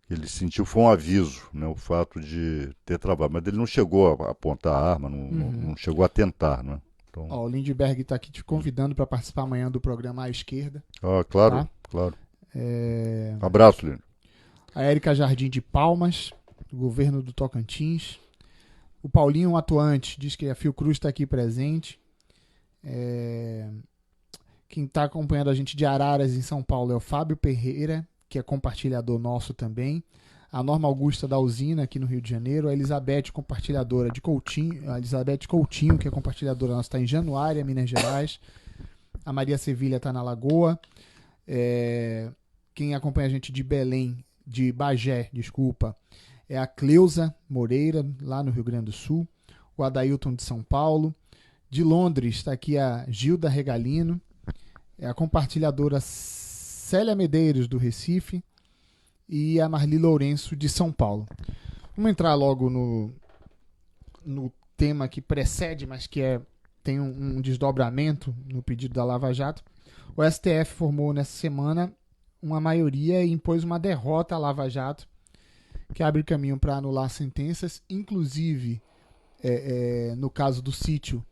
Ele sentiu, foi um aviso, né, o fato de ter travado. Mas ele não chegou a apontar a arma, não chegou a tentar, né? Então... o Lindbergh está aqui te convidando para participar amanhã do programa À Esquerda. Claro, tá? Claro. Abraço, Lino. A Érica Jardim de Palmas, do governo do Tocantins. O Paulinho Atuante diz que a Fiocruz está aqui presente. Quem está acompanhando a gente de Araras, em São Paulo, é o Fábio Pereira, que é compartilhador nosso também. A Norma Augusta da Usina, aqui no Rio de Janeiro. A Elizabeth, compartilhadora de Coutinho. A Elizabeth Coutinho, que é compartilhadora nossa, está em Januária, Minas Gerais. A Maria Sevilha está na Lagoa. Quem acompanha a gente de Belém, de Bagé, desculpa, é a Cleusa Moreira, lá no Rio Grande do Sul. O Adailton, de São Paulo. De Londres está aqui a Gilda Regalino. É a compartilhadora Célia Medeiros, do Recife. E a Marli Lourenço, de São Paulo. Vamos entrar logo no tema que precede, mas que tem um desdobramento no pedido da Lava Jato. O STF formou nessa semana uma maioria e impôs uma derrota à Lava Jato, que abre caminho para anular sentenças, inclusive no caso do sítio,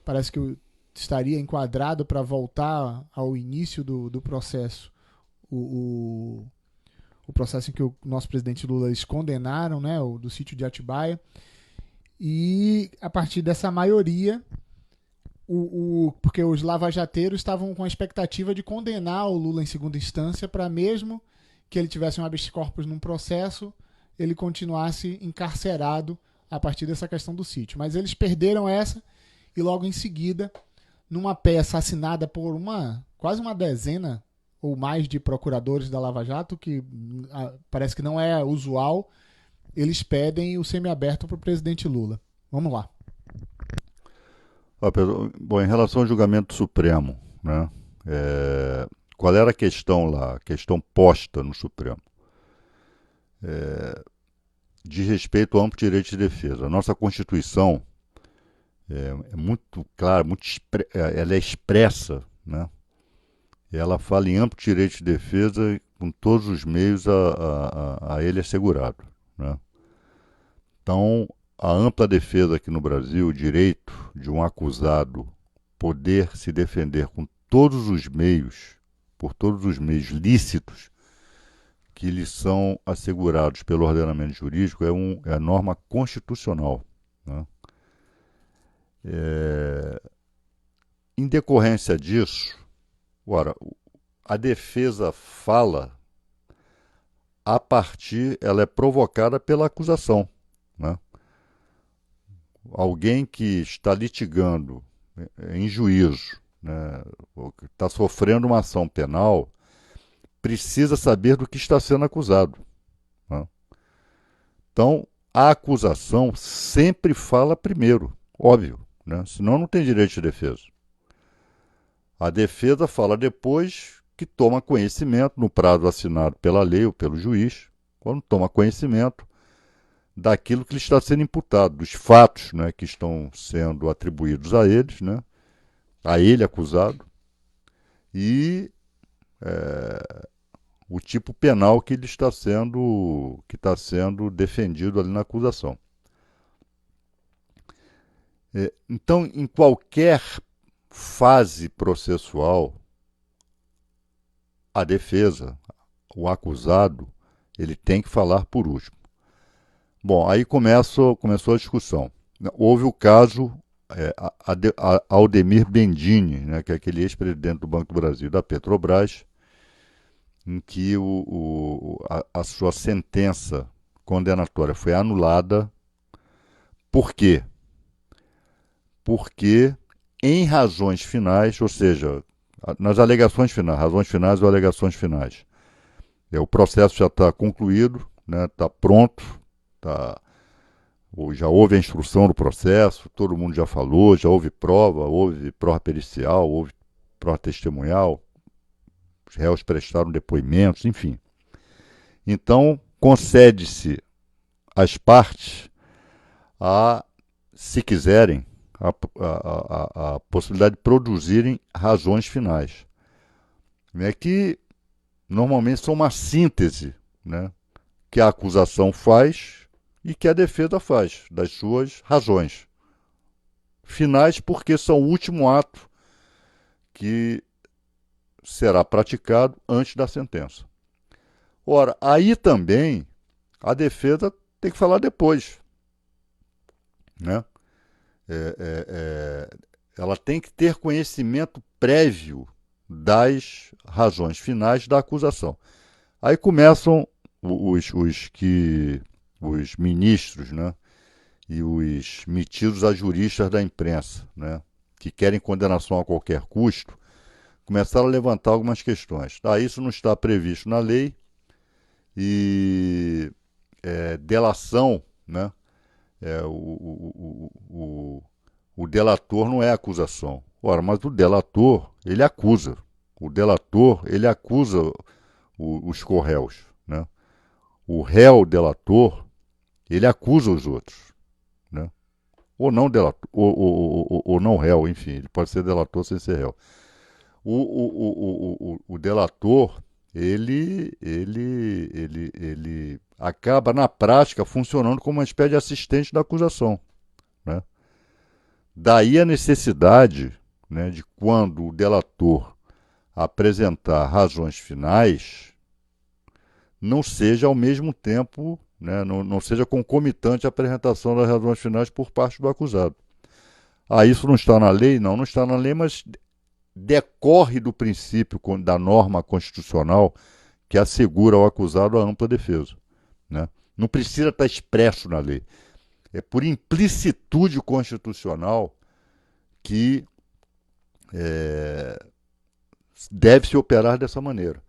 parece que estaria enquadrado para voltar ao início do processo, o processo em que o nosso presidente Lula eles condenaram, né, o do sítio de Atibaia. E a partir dessa maioria, porque os lavajateiros estavam com a expectativa de condenar o Lula em segunda instância, para mesmo que ele tivesse um habeas corpus num processo, ele continuasse encarcerado a partir dessa questão do sítio. Mas eles perderam essa e logo em seguida, numa peça assinada por quase uma dezena ou mais de procuradores da Lava Jato, que parece que não é usual, eles pedem o semiaberto para o presidente Lula. Vamos lá. Bom, em relação ao julgamento supremo, né, qual era a questão lá, a questão posta no Supremo? De respeito ao amplo direito de defesa. A nossa Constituição é muito clara, ela é expressa, né, ela fala em amplo direito de defesa com todos os meios a ele assegurado, né? Então, a ampla defesa aqui no Brasil, o direito de um acusado poder se defender com todos os meios, por todos os meios lícitos que lhe são assegurados pelo ordenamento jurídico, é a norma constitucional, né? É, em decorrência disso, ora, a defesa fala ela é provocada pela acusação, né? Alguém que está litigando em juízo, né, ou que está sofrendo uma ação penal, precisa saber do que está sendo acusado, né? Então, a acusação sempre fala primeiro, óbvio, né? Senão não tem direito de defesa. A defesa fala depois que toma conhecimento, no prazo assinado pela lei ou pelo juiz, quando toma conhecimento daquilo que lhe está sendo imputado, dos fatos, né, que estão sendo atribuídos a eles, né, a ele acusado, e o tipo penal que ele está sendo defendido ali na acusação. Então, em qualquer fase processual, a defesa, o acusado, ele tem que falar por último. Bom, aí começou a discussão. Houve o caso Aldemir Bendini, né, que é aquele ex-presidente do Banco do Brasil, da Petrobras, em que a sua sentença condenatória foi anulada. Por quê? Porque em razões finais, ou seja, nas alegações finais, razões finais ou alegações finais, o processo já está concluído, né, está pronto, já houve a instrução do processo, todo mundo já falou, já houve prova pericial, houve prova testemunhal, os réus prestaram depoimentos, enfim. Então, concede-se às partes se quiserem, a possibilidade de produzirem razões finais, né, que normalmente são uma síntese, né, que a acusação faz e que a defesa faz das suas razões finais, porque são o último ato que será praticado antes da sentença. Ora, aí também a defesa tem que falar depois, né? Ela tem que ter conhecimento prévio das razões finais da acusação. Aí começam os ministros, né, e os metidos a juristas da imprensa, né, que querem condenação a qualquer custo, começaram a levantar algumas questões. Isso não está previsto na lei e delação, né, o delator não é acusação. Ora, mas o delator, ele acusa. O delator, ele acusa os corréus, né? O réu delator, ele acusa os outros, né? Ou não delator, ou não réu, enfim, ele pode ser delator sem ser réu. O delator, ele acaba, na prática, funcionando como uma espécie de assistente da acusação, né? Daí a necessidade, né, de quando o delator apresentar razões finais, não seja ao mesmo tempo, né, não seja concomitante a apresentação das razões finais por parte do acusado. Isso não está na lei? Não está na lei, mas decorre do princípio da norma constitucional que assegura ao acusado a ampla defesa, né? Não precisa estar expresso na lei. É por implicitude constitucional que deve-se operar dessa maneira.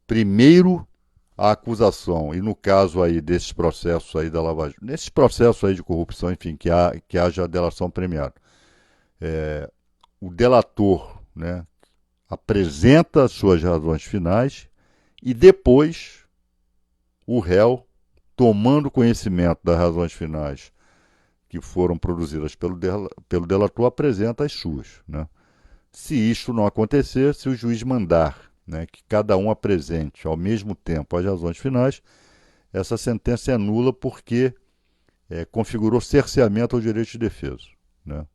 Primeiro, a acusação, e no caso aí desses processos aí da Lava Jato, nesses processos aí de corrupção, enfim, que haja delação premiada, o delator, né, apresenta as suas razões finais e depois o réu, tomando conhecimento das razões finais que foram produzidas pelo delator, apresenta as suas, né? Se isto não acontecer, se o juiz mandar, né, que cada um apresente ao mesmo tempo as razões finais, essa sentença é nula porque configurou cerceamento ao direito de defesa, né?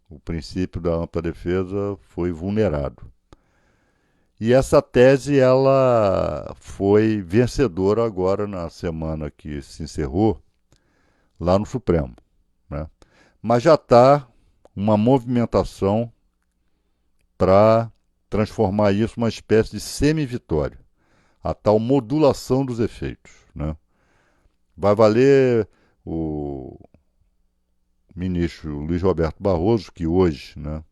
O princípio da ampla defesa foi vulnerado. E essa tese ela foi vencedora agora na semana que se encerrou lá no Supremo, né? Mas já está uma movimentação para transformar isso numa espécie de semi-vitória, a tal modulação dos efeitos, né? Vai valer o ministro Luiz Roberto Barroso, que hoje, né,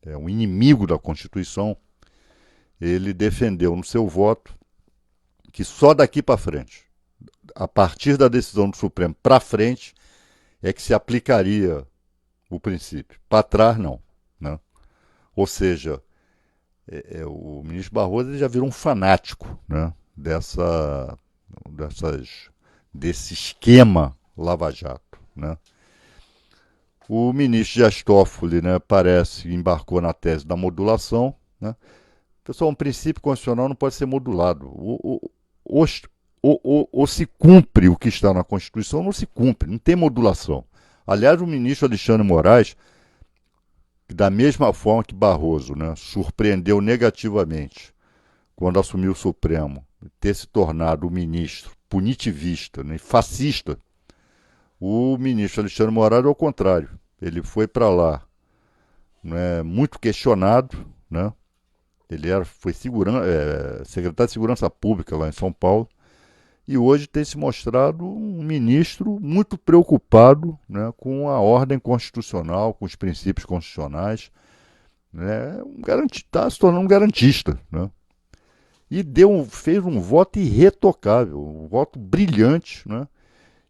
é um inimigo da Constituição. Ele defendeu no seu voto que só daqui para frente, a partir da decisão do Supremo para frente, é que se aplicaria o princípio. Para trás, não, né? Ou seja, o ministro Barroso ele já virou um fanático, né, desse esquema Lava Jato, né? O ministro Dias Toffoli, né, parece que embarcou na tese da modulação, né? Pessoal, um princípio constitucional não pode ser modulado. Ou se cumpre o que está na Constituição, ou não se cumpre, não tem modulação. Aliás, o ministro Alexandre Moraes, que da mesma forma que Barroso, né, surpreendeu negativamente quando assumiu o Supremo, ter se tornado um ministro punitivista, né, fascista, o ministro Alexandre Moraes, ao contrário, ele foi para lá, né, muito questionado, né? Foi secretário de Segurança Pública lá em São Paulo e hoje tem se mostrado um ministro muito preocupado, né, com a ordem constitucional, com os princípios constitucionais, né, está se tornando um garantista, né? E fez um voto irretocável, um voto brilhante, né?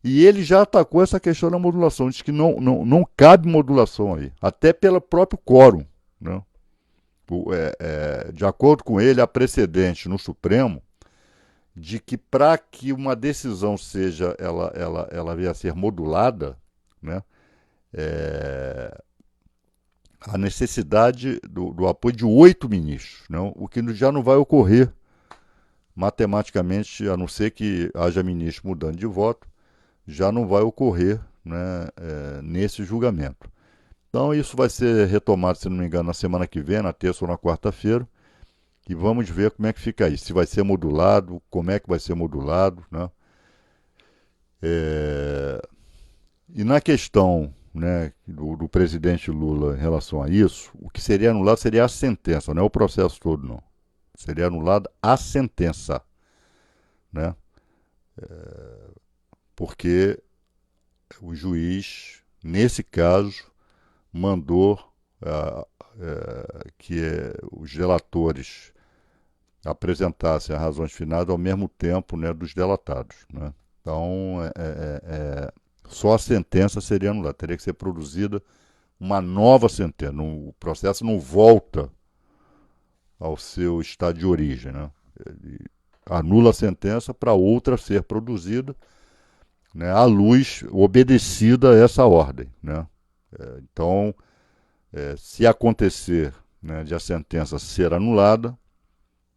E ele já atacou essa questão da modulação, disse que não cabe modulação aí, até pelo próprio quórum, né? De acordo com ele, há precedente no Supremo de que para que uma decisão ela venha a ser modulada, né, a necessidade do apoio de 8 ministros, não, o que já não vai ocorrer matematicamente, a não ser que haja ministro mudando de voto, já não vai ocorrer, né, nesse julgamento. Então isso vai ser retomado, se não me engano, na semana que vem, na terça ou na quarta-feira, e vamos ver como é que fica isso, se vai ser modulado, como é que vai ser modulado, né? E na questão, né, do presidente Lula em relação a isso, o que seria anulado seria a sentença, não é o processo todo, não. Seria anulada a sentença, né? Porque o juiz, nesse caso, mandou que os delatores apresentassem as razões finais ao mesmo tempo, né, dos delatados, né? Então, só a sentença seria anulada, teria que ser produzida uma nova sentença. O processo não volta ao seu estado de origem, né? Ele anula a sentença para outra ser produzida, né, à luz, obedecida a essa ordem, né? Então, se acontecer, né, de a sentença ser anulada,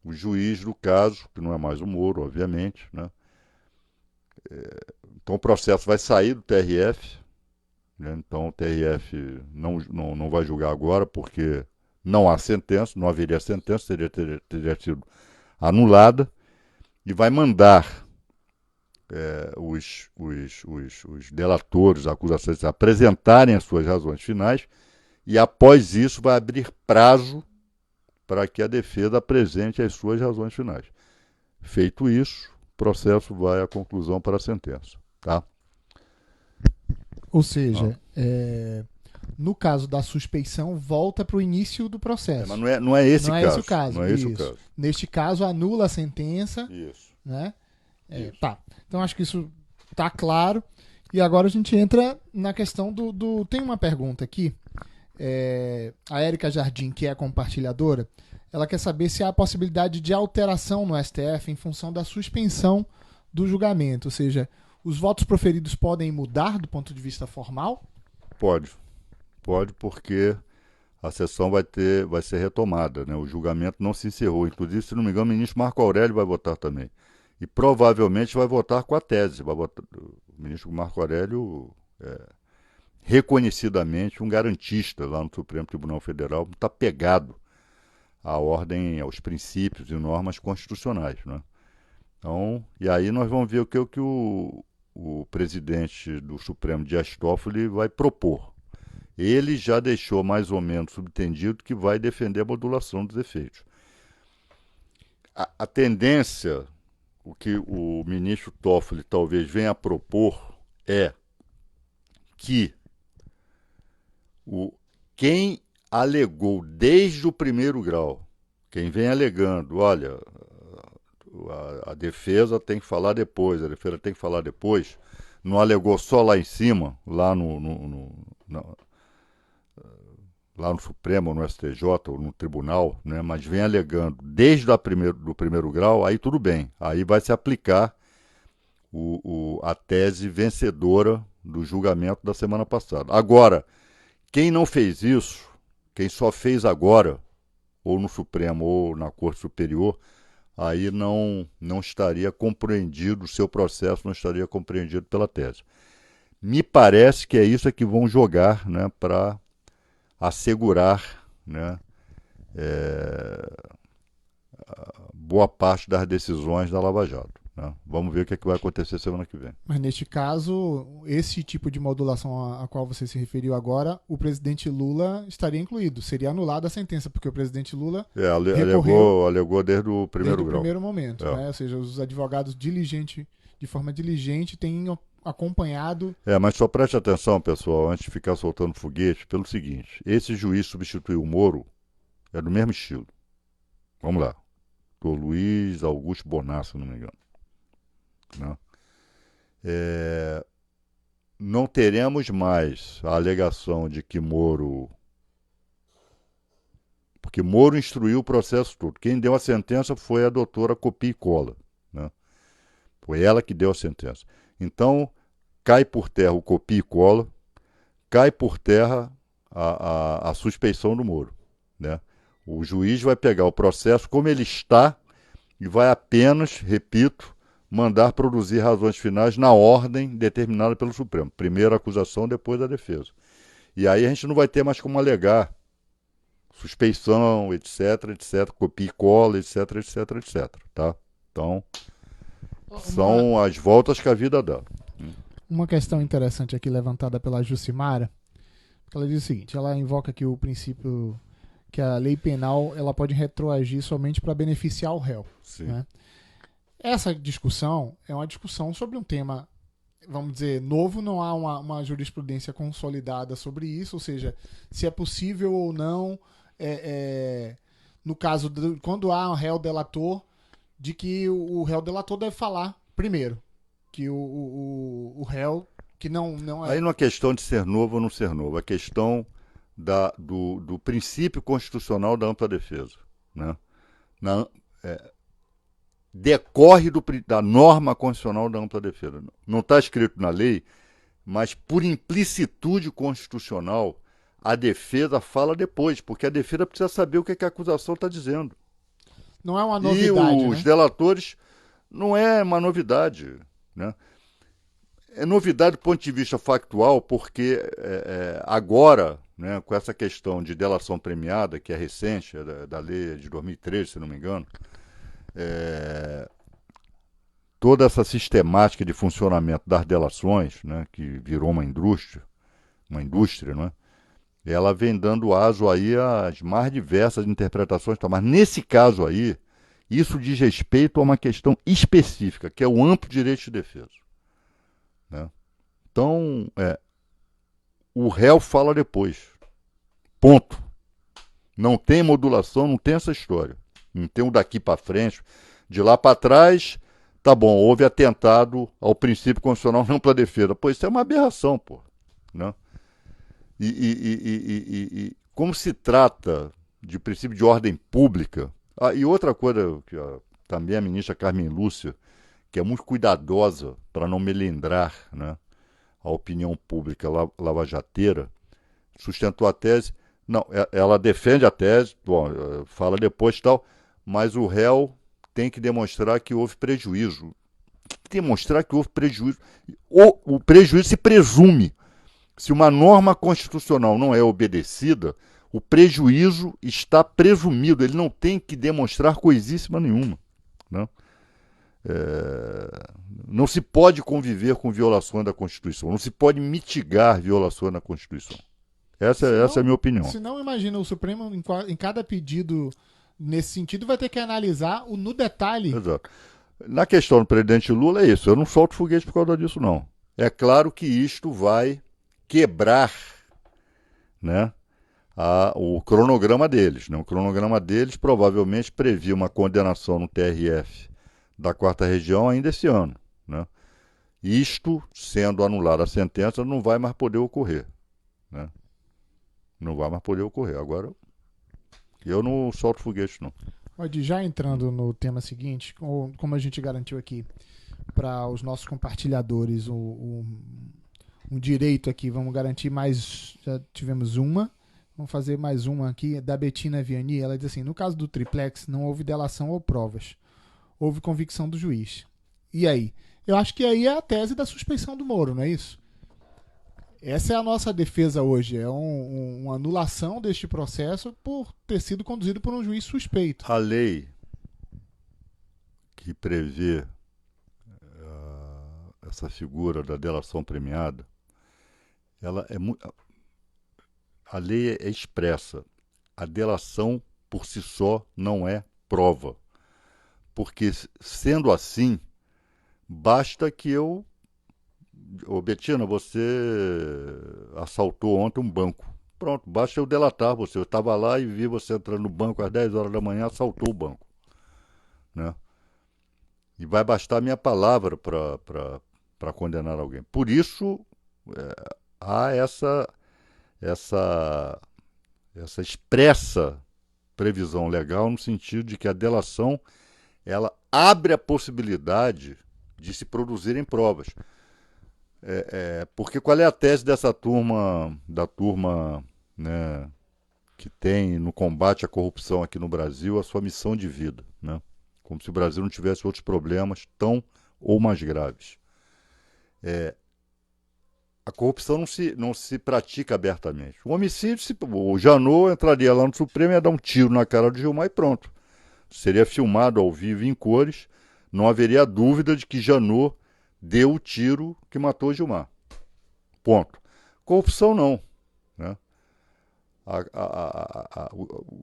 o juiz do caso, que não é mais o Moro, obviamente, né, então o processo vai sair do TRF, né, então o TRF não vai julgar agora porque não há sentença, não haveria sentença, teria sido anulada, e vai mandar os delatores, acusações, apresentarem as suas razões finais, e após isso vai abrir prazo para que a defesa apresente as suas razões finais. Feito isso, o processo vai à conclusão para a sentença, tá? Ou seja, no caso da suspeição, volta para o início do processo. Mas não é esse não caso. É esse o caso. Não é esse o caso. Neste caso, anula a sentença. Isso. Né? Isso. Tá. Então acho que isso tá claro. E agora a gente entra na questão do. Tem uma pergunta aqui. A Érica Jardim, que é a compartilhadora, ela quer saber se há a possibilidade de alteração no STF em função da suspensão do julgamento. Ou seja, os votos proferidos podem mudar do ponto de vista formal? Pode, porque a sessão vai ser retomada, né? O julgamento não se encerrou. Inclusive, se não me engano, o ministro Marco Aurélio vai votar também. E provavelmente vai votar com a tese. O ministro Marco Aurélio é reconhecidamente um garantista lá no Supremo Tribunal Federal, está pegado à ordem, aos princípios e normas constitucionais, né? Então, e aí nós vamos ver o que o presidente do Supremo, Dias Toffoli, vai propor. Ele já deixou mais ou menos subentendido que vai defender a modulação dos efeitos. A tendência, o que o ministro Toffoli talvez venha a propor é que o, quem alegou desde o primeiro grau, quem vem alegando, olha, a defesa tem que falar depois, a defesa tem que falar depois, não alegou só lá em cima, lá no Supremo, no STJ ou no tribunal, né, mas vem alegando desde do primeiro grau, aí tudo bem. Aí vai se aplicar a tese vencedora do julgamento da semana passada. Agora, quem não fez isso, quem só fez agora, ou no Supremo ou na Corte Superior, aí não estaria compreendido, o seu processo não estaria compreendido pela tese. Me parece que é isso que vão jogar, né, para assegurar, né, boa parte das decisões da Lava Jato, né? Vamos ver o que vai acontecer semana que vem. Mas neste caso, esse tipo de modulação a qual você se referiu agora, o presidente Lula estaria incluído. Seria anulada a sentença, porque o presidente Lula recorreu alegou desde o primeiro desde o grau. primeiro momento. Né? Ou seja, os advogados de forma diligente, têm acompanhado. Mas só preste atenção, pessoal, antes de ficar soltando foguete, pelo seguinte: esse juiz substituiu o Moro, é do mesmo estilo. Vamos lá. Do Luiz Augusto Bonassa, se não me engano. Não. Não teremos mais a alegação de que Moro. Porque Moro instruiu o processo todo. Quem deu a sentença foi a doutora Copia e Cola, né? Foi ela que deu a sentença. Então, cai por terra o Copia e Cola, cai por terra a suspeição do Moro, né? O juiz vai pegar o processo como ele está e vai apenas, repito, mandar produzir razões finais na ordem determinada pelo Supremo. Primeiro a acusação, depois a defesa. E aí a gente não vai ter mais como alegar suspeição, etc, copia e cola, etc, tá? Então, são as voltas que a vida dá. Uma questão interessante aqui levantada pela Jucimara, ela diz o seguinte, ela invoca aqui o princípio que a lei penal ela pode retroagir somente para beneficiar o réu. Sim. Né? Essa discussão é uma discussão sobre um tema, vamos dizer, novo, não há uma jurisprudência consolidada sobre isso, ou seja, se é possível ou não, no caso, quando há um réu delator, de que o réu delator deve falar primeiro, que o réu que não é... Aí não é questão de ser novo ou não ser novo, é questão do princípio constitucional da ampla defesa, né? Decorre da norma constitucional da ampla defesa. Não está escrito na lei, mas por implicitude constitucional, a defesa fala depois, porque a defesa precisa saber o que a acusação está dizendo. Não é uma novidade, e os delatores não é uma novidade, né? É novidade do ponto de vista factual, porque agora, né, com essa questão de delação premiada, que é recente, da lei de 2013, se não me engano, toda essa sistemática de funcionamento das delações, né, que virou uma indústria, não é? Ela vem dando aso aí às mais diversas interpretações, mas nesse caso aí, isso diz respeito a uma questão específica, que é o amplo direito de defesa, né? Então, o réu fala depois. Ponto. Não tem modulação, não tem essa história. Não tem um daqui para frente. De lá para trás, tá bom, houve atentado ao princípio constitucional não para defesa. Pô, isso é uma aberração, pô, né? E como se trata de princípio de ordem pública. E outra coisa que também a ministra Carmen Lúcia, que é muito cuidadosa para não melindrar, né, a opinião pública lavajateira, sustentou a tese, Não, ela defende a tese, bom, fala depois e tal, mas o réu tem que demonstrar que houve prejuízo. Demonstrar que houve prejuízo. O prejuízo se presume. Se uma norma constitucional não é obedecida, o prejuízo está presumido. Ele não tem que demonstrar coisíssima nenhuma. Né? É, não se pode conviver com violações da Constituição. Não se pode mitigar violações da Constituição. Essa é a Senão, minha opinião. senão imagina, o Supremo, em cada pedido nesse sentido, vai ter que analisar no detalhe. Exato. Na questão do presidente Lula é isso. Eu não solto foguete por causa disso, não. É claro que isto vai quebrar, né, o cronograma deles. Né? O cronograma deles provavelmente previa uma condenação no TRF da quarta região ainda esse ano. Né? Isto, sendo anulada a sentença, não vai mais poder ocorrer. Né? Não vai mais poder ocorrer. Agora, eu não solto foguete, não. Pode já entrando no tema seguinte, como a gente garantiu aqui para os nossos compartilhadores um direito aqui, vamos garantir mais, já tivemos uma, vamos fazer mais uma aqui, da Betina Vianney. Ela diz assim: no caso do triplex não houve delação ou provas, houve convicção do juiz. E aí? Eu acho que aí é a tese da suspeição do Moro, não é isso? Essa é a nossa defesa hoje, é uma anulação deste processo por ter sido conduzido por um juiz suspeito. A lei que prevê essa figura da delação premiada, ela é a lei é expressa. A delação por si só não é prova. Porque, sendo assim, basta que eu. Ô Betina, você assaltou ontem um banco. Pronto, basta eu delatar você. Eu estava lá e vi você entrando no banco às 10 horas da manhã, assaltou o banco. Né? E vai bastar a minha palavra para condenar alguém. Por isso, há essa, essa expressa previsão legal no sentido de que a delação ela abre a possibilidade de se produzirem provas. Porque qual é a tese dessa turma, da turma, né, que tem no combate à corrupção aqui no Brasil a sua missão de vida, né? Como se o Brasil não tivesse outros problemas tão ou mais graves. A corrupção não se pratica abertamente. O homicídio, o Janot entraria lá no Supremo e ia dar um tiro na cara do Gilmar e pronto. Seria filmado ao vivo em cores, não haveria dúvida de que Janot deu o tiro que matou o Gilmar. Ponto. Corrupção não. Né?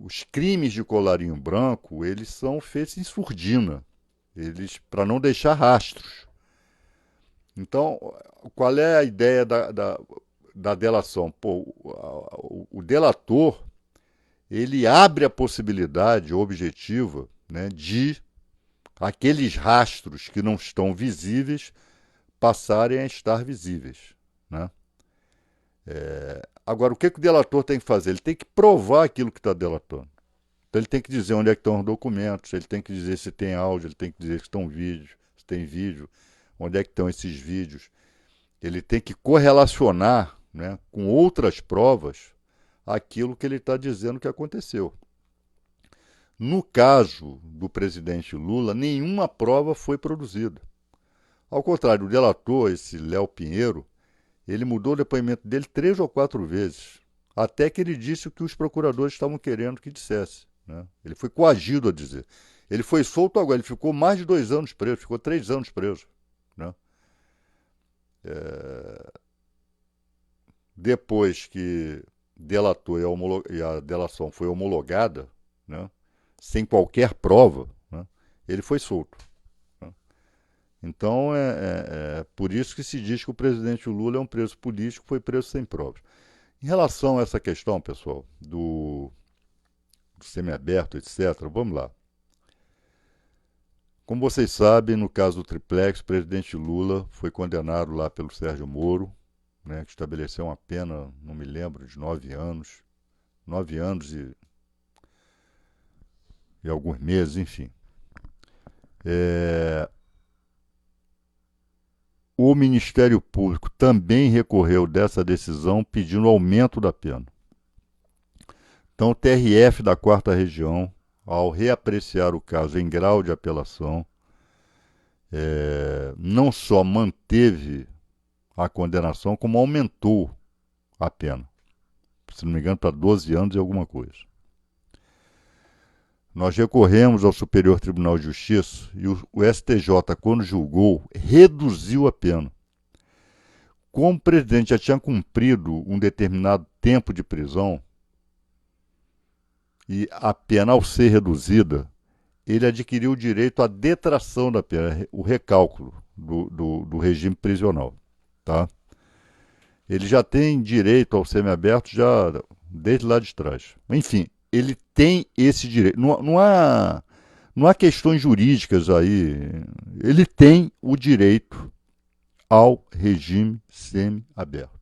Os crimes de colarinho branco, eles são feitos em surdina, eles para não deixar rastros. Então, qual é a ideia da delação? Pô, o delator ele abre a possibilidade objetiva, né, de aqueles rastros que não estão visíveis passarem a estar visíveis. Né? Agora, o que o delator tem que fazer? Ele tem que provar aquilo que está delatando. Então, ele tem que dizer onde é que estão os documentos, ele tem que dizer se tem áudio, ele tem que dizer se estão vídeos, se tem vídeo, onde é que estão esses vídeos. Ele tem que correlacionar, né, com outras provas aquilo que ele está dizendo que aconteceu. No caso do presidente Lula, nenhuma prova foi produzida. Ao contrário, o delator, esse Léo Pinheiro, ele mudou o depoimento dele 3 ou 4 vezes, até que ele disse o que os procuradores estavam querendo que dissesse. Né? Ele foi coagido a dizer. Ele foi solto agora, ele ficou mais de 2 anos preso, ficou 3 anos preso. Né? Depois que delatou e a delação foi homologada, né? Sem qualquer prova, né? Ele foi solto. Né? Então é por isso que se diz que o presidente Lula é um preso político, foi preso sem provas. Em relação a essa questão, pessoal, do semiaberto, etc., vamos lá. Como vocês sabem, no caso do triplex, o presidente Lula foi condenado lá pelo Sérgio Moro, né, que estabeleceu uma pena, não me lembro, de 9 anos. 9 anos e alguns meses, enfim. O Ministério Público também recorreu dessa decisão pedindo aumento da pena. Então, o TRF da 4ª Região, ao reapreciar o caso em grau de apelação, não só manteve a condenação, como aumentou a pena. Se não me engano, para 12 anos e alguma coisa. Nós recorremos ao Superior Tribunal de Justiça e o STJ, quando julgou, reduziu a pena. Como o presidente já tinha cumprido um determinado tempo de prisão, e a pena, ao ser reduzida, ele adquiriu o direito à detração da pena, o recálculo do regime prisional. Tá? Ele já tem direito ao semiaberto já desde lá de trás. Enfim, ele tem esse direito. Não há questões jurídicas aí. Ele tem o direito ao regime semiaberto.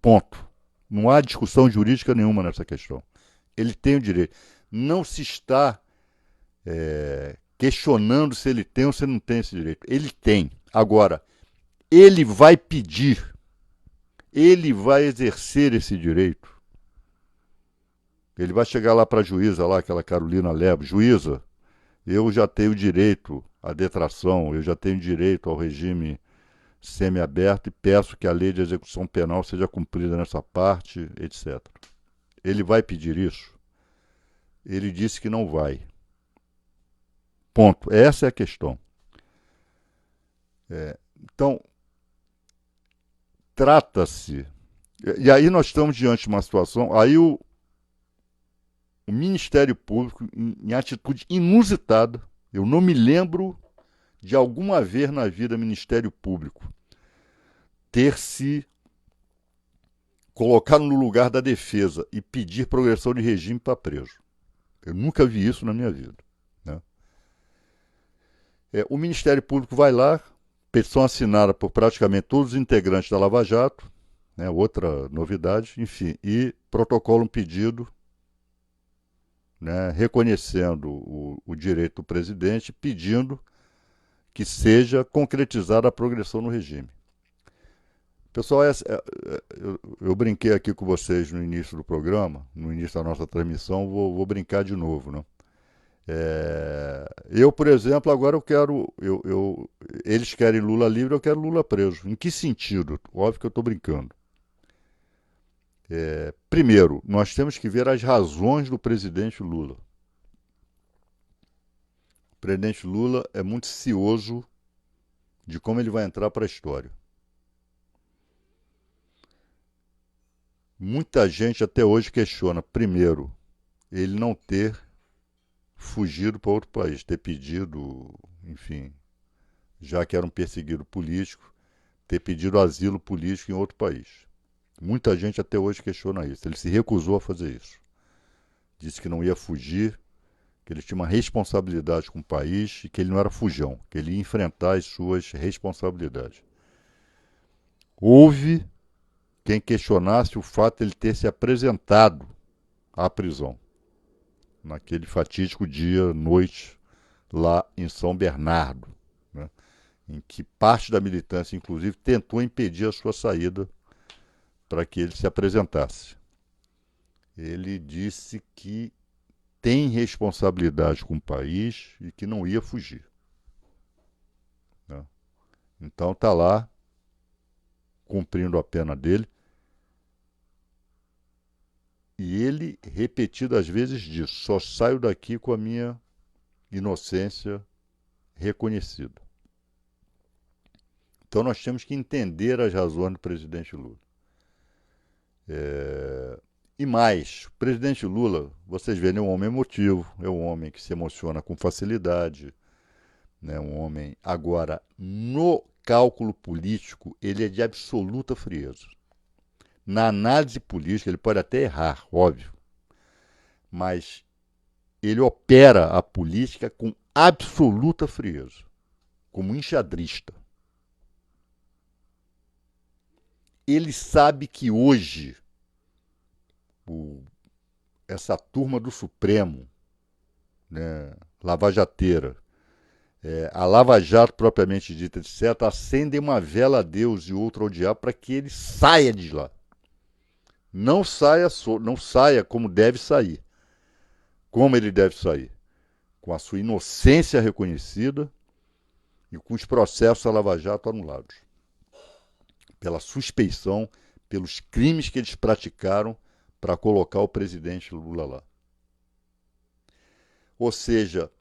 Ponto. Não há discussão jurídica nenhuma nessa questão. Ele tem o direito. Não se está questionando se ele tem ou se não tem esse direito. Ele tem. Agora, ele vai pedir, ele vai exercer esse direito. Ele vai chegar lá para a juíza, lá, aquela Carolina Lebo, juíza, eu já tenho direito à detração, eu já tenho direito ao regime semiaberto e peço que a lei de execução penal seja cumprida nessa parte, etc. Ele vai pedir isso? Ele disse que não vai. Ponto. Essa é a questão. Então, trata-se. E aí nós estamos diante de uma situação. Aí o Ministério Público, em atitude inusitada, eu não me lembro de alguma vez na vida Ministério Público ter se colocado no lugar da defesa e pedir progressão de regime para preso. Eu nunca vi isso na minha vida. Né? O Ministério Público vai lá, petição assinada por praticamente todos os integrantes da Lava Jato, né, outra novidade, enfim, e protocola um pedido, né, reconhecendo o direito do presidente, pedindo que seja concretizada a progressão no regime. Pessoal, eu brinquei aqui com vocês no início do programa, no início da nossa transmissão, vou brincar de novo, né? Eu, por exemplo, agora eu quero. Eles querem Lula livre, eu quero Lula preso. Em que sentido? Óbvio que eu estou brincando. Primeiro, nós temos que ver as razões do presidente Lula. O presidente Lula é muito cioso de como ele vai entrar para a história. Muita gente até hoje questiona, primeiro, ele não ter fugido para outro país, ter pedido, enfim, já que era um perseguido político, ter pedido asilo político em outro país. Muita gente até hoje questiona isso. Ele se recusou a fazer isso. Disse que não ia fugir, que ele tinha uma responsabilidade com o país e que ele não era fujão, que ele ia enfrentar as suas responsabilidades. Houve quem questionasse o fato de ele ter se apresentado à prisão, naquele fatídico dia, noite, lá em São Bernardo, né, em que parte da militância, inclusive, tentou impedir a sua saída para que ele se apresentasse. Ele disse que tem responsabilidade com o país e que não ia fugir. Né? Então está lá, cumprindo a pena dele. E ele, repetidas vezes, diz: só saio daqui com a minha inocência reconhecida. Então nós temos que entender as razões do presidente Lula. E mais, o presidente Lula, vocês veem, é um homem emotivo, é um homem que se emociona com facilidade, né? Um homem, agora, no cálculo político, ele é de absoluta frieza. Na análise política, ele pode até errar, óbvio, mas ele opera a política com absoluta frieza, como enxadrista. Ele sabe que hoje essa turma do Supremo, né, lavajateira, a Lava Jato propriamente dita, etc., acendem uma vela a Deus e outra ao diabo para que ele saia de lá. não saia como deve sair. Como ele deve sair? Com a sua inocência reconhecida e com os processos a Lava Jato anulados. Pela suspeição, pelos crimes que eles praticaram para colocar o presidente Lula lá. Ou seja,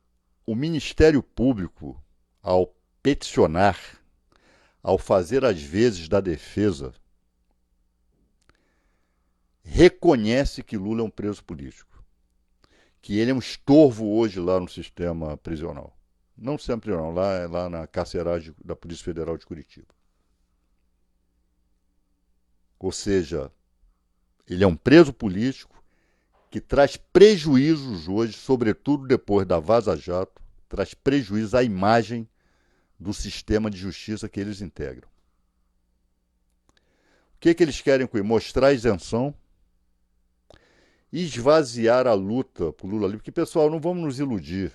o Ministério Público, ao peticionar, ao fazer as vezes da defesa, reconhece que Lula é um preso político, que ele é um estorvo hoje lá no sistema prisional. Não no sistema prisional, lá na carceragem da Polícia Federal de Curitiba. Ou seja, ele é um preso político que traz prejuízos hoje, sobretudo depois da Vaza Jato, traz prejuízos à imagem do sistema de justiça que eles integram. O que eles querem com isso? Mostrar a isenção, esvaziar a luta por Lula livre. Porque, pessoal, não vamos nos iludir.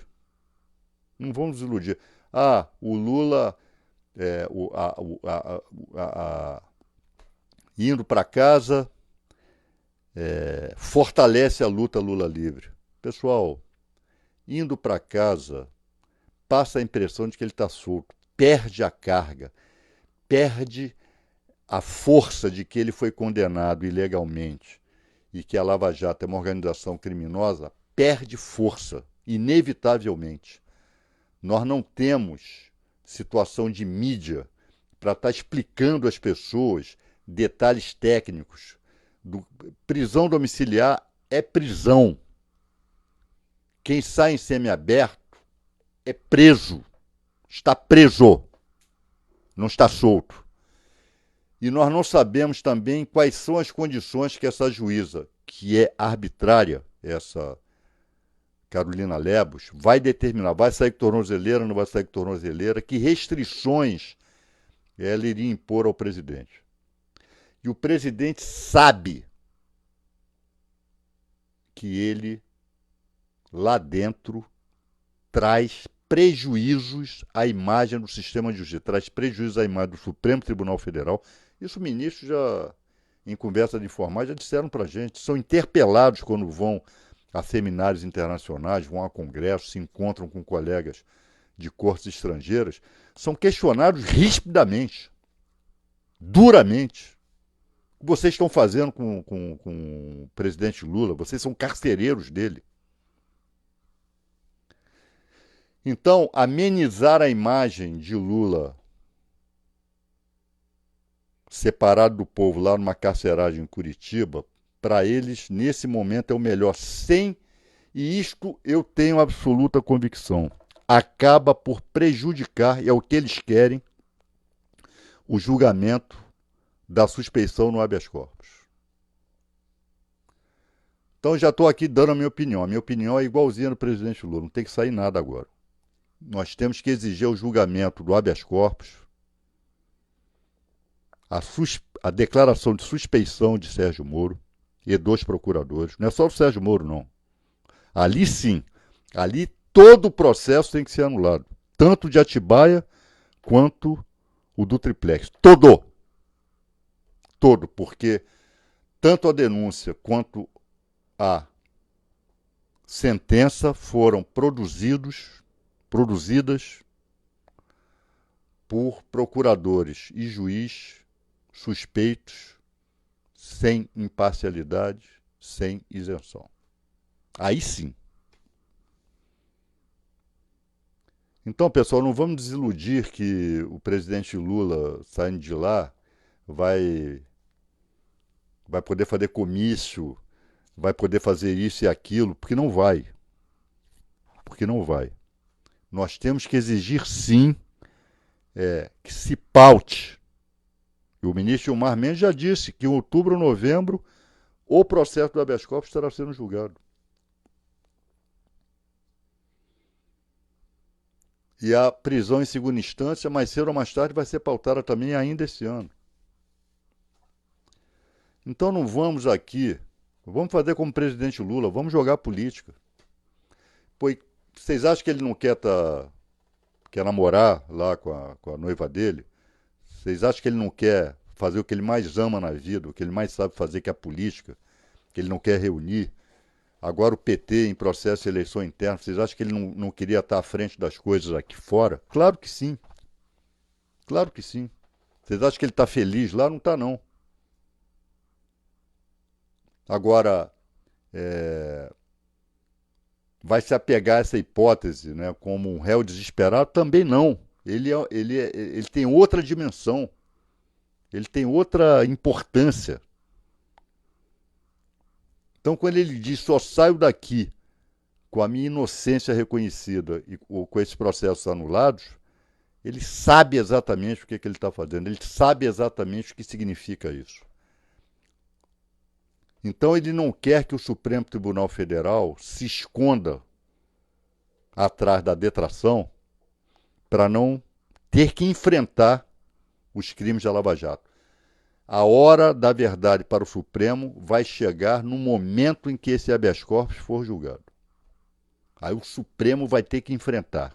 Não vamos nos iludir. Ah, o Lula indo para casa fortalece a luta Lula livre. Pessoal, indo para casa, passa a impressão de que ele está solto, perde a carga, perde a força de que ele foi condenado ilegalmente e que a Lava Jato é uma organização criminosa, perde força, inevitavelmente. Nós não temos situação de mídia para estar explicando às pessoas detalhes técnicos. Prisão domiciliar é prisão. Quem sai em semiaberto é preso. Está preso. Não está solto. E nós não sabemos também quais são as condições que essa juíza, que é arbitrária, essa Carolina Lebos, vai determinar. Vai sair com tornozeleira, não vai sair com tornozeleira? Que restrições ela iria impor ao presidente? E o presidente sabe que ele, lá dentro, traz prejuízos à imagem do sistema de justiça, traz prejuízos à imagem do Supremo Tribunal Federal. Isso o ministro já, em conversa de informais, já disseram para a gente. São interpelados quando vão a seminários internacionais, vão a congressos, se encontram com colegas de cortes estrangeiras, são questionados rispidamente, duramente. O que vocês estão fazendo com o presidente Lula? Vocês são carcereiros dele. Então, amenizar a imagem de Lula separado do povo lá numa carceragem em Curitiba, para eles, nesse momento, é o melhor. E isto eu tenho absoluta convicção, acaba por prejudicar, e é o que eles querem, o julgamento da suspeição no habeas corpus. Então já estou aqui dando a minha opinião. A minha opinião é igualzinha do presidente Lula, não tem que sair nada agora. Nós temos que exigir o julgamento do habeas corpus, a declaração de suspeição de Sérgio Moro e dos procuradores. Não é só o Sérgio Moro, não. Ali sim, ali todo o processo tem que ser anulado. Tanto de Atibaia quanto o do triplex. Todo, porque tanto a denúncia quanto a sentença foram produzidas por procuradores e juiz suspeitos, sem imparcialidade, sem isenção. Aí sim. Então, pessoal, não vamos desiludir que o presidente Lula, saindo de lá, vai poder fazer comício, vai poder fazer isso e aquilo, porque não vai. Porque não vai. Nós temos que exigir, sim, que se paute. E o ministro Gilmar Mendes já disse que em outubro ou novembro o processo do habeas corpus estará sendo julgado. E a prisão em segunda instância, mais cedo ou mais tarde, vai ser pautada também ainda esse ano. Então não vamos aqui, vamos fazer como o presidente Lula, vamos jogar política. Pois vocês acham que ele não quer namorar lá com a noiva dele? Vocês acham que ele não quer fazer o que ele mais ama na vida, o que ele mais sabe fazer, que é a política, que ele não quer reunir. Agora o PT em processo de eleição interna, vocês acham que ele não queria estar à frente das coisas aqui fora? Claro que sim, claro que sim. Vocês acham que ele está feliz lá? Não está, não. Agora, é, vai se apegar a essa hipótese, né, como um réu desesperado? Também não. Ele tem outra dimensão, ele tem outra importância. Então, quando ele diz só saio daqui com a minha inocência reconhecida e com esses processos anulados, ele sabe exatamente o que ele está fazendo, ele sabe exatamente o que significa isso. Então, ele não quer que o Supremo Tribunal Federal se esconda atrás da detração para não ter que enfrentar os crimes da Lava Jato. A hora da verdade para o Supremo vai chegar no momento em que esse habeas corpus for julgado. Aí o Supremo vai ter que enfrentar.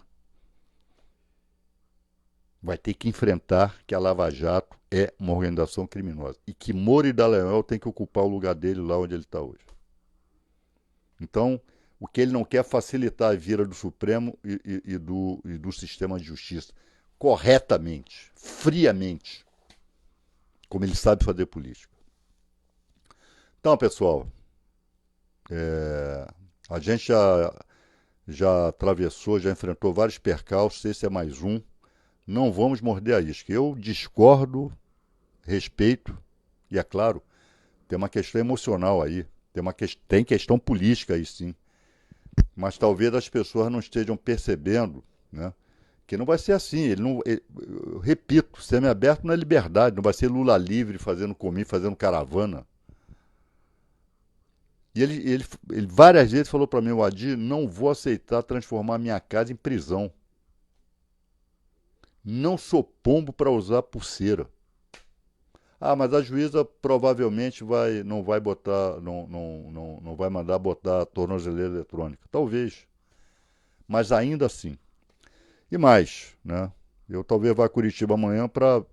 Vai ter que enfrentar que a Lava Jato é uma organização criminosa. E que Moro e Dallagnol tem que ocupar o lugar dele lá onde ele está hoje. Então, o que ele não quer é facilitar a vida do Supremo e do sistema de justiça corretamente, friamente, como ele sabe fazer política. Então, pessoal, a gente já atravessou, já enfrentou vários percalços, esse é mais um. Não vamos morder a isca. Eu discordo, respeito, e é claro, tem uma questão emocional aí, tem questão política aí sim. Mas talvez as pessoas não estejam percebendo, né, que não vai ser assim. Eu repito, semiaberto não é liberdade, não vai ser Lula livre fazendo comício, fazendo caravana. E ele várias vezes falou para mim, o Adi, não vou aceitar transformar minha casa em prisão. Não sou pombo para usar pulseira. Ah, mas a juíza provavelmente não vai botar, não vai mandar botar tornozeleira eletrônica. Talvez. Mas ainda assim. E mais, né? Eu talvez vá a Curitiba amanhã para.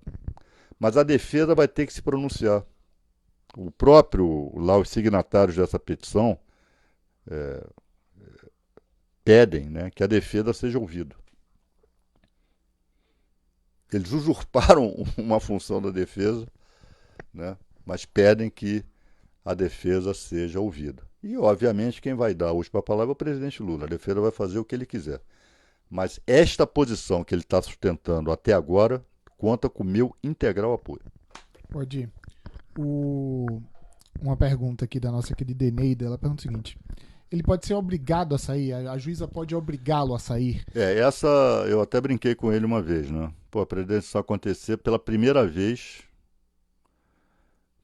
Mas a defesa vai ter que se pronunciar. O próprio, lá os signatários dessa petição pedem, né, que a defesa seja ouvida. Eles usurparam uma função da defesa, né, mas pedem que a defesa seja ouvida. E, obviamente, quem vai dar a última palavra é o presidente Lula. A defesa vai fazer o que ele quiser. Mas esta posição que ele está sustentando até agora conta com o meu integral apoio. Pode ir. Uma pergunta aqui da nossa querida Eneida, ela pergunta o seguinte: ele pode ser obrigado a sair? A juíza pode obrigá-lo a sair? Essa eu até brinquei com ele uma vez, né? Pô, presidente, isso acontecer pela primeira vez,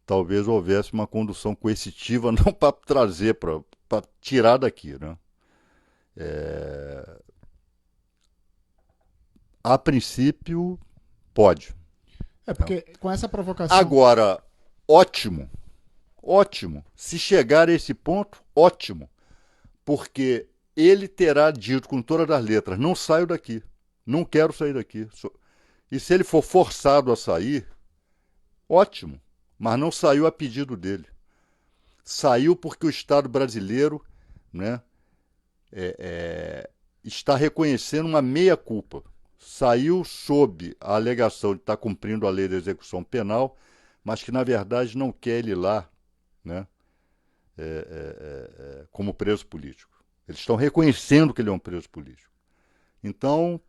talvez houvesse uma condução coercitiva, não para trazer, para tirar daqui, né? A princípio, pode. Porque com essa provocação. Agora, ótimo, ótimo. Se chegar a esse ponto, ótimo. Porque ele terá dito com todas as letras: não saio daqui, não quero sair daqui. E se ele for forçado a sair, ótimo. Mas não saiu a pedido dele. Saiu porque o Estado brasileiro, né, está reconhecendo uma meia-culpa. Saiu sob a alegação de estar cumprindo a lei da execução penal, mas que na verdade não quer ele lá, né, como preso político. Eles estão reconhecendo que ele é um preso político. Então,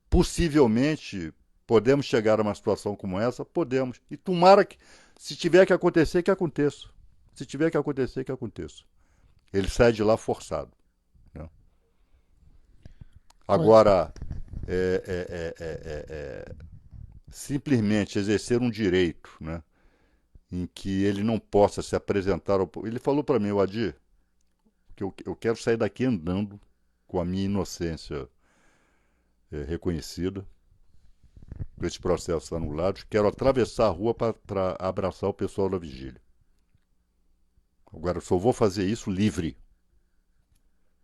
possivelmente, podemos chegar a uma situação como essa? Podemos. E tomara que, se tiver que acontecer, que aconteça. Se tiver que acontecer, que aconteça. Ele sai de lá forçado. Né? Agora, simplesmente exercer um direito, né, em que ele não possa se apresentar ao... Ele falou para mim, o Adi, que eu quero sair daqui andando com a minha inocência reconhecida, com esses processos anulados, quero atravessar a rua para abraçar o pessoal da vigília. Agora, eu só vou fazer isso livre.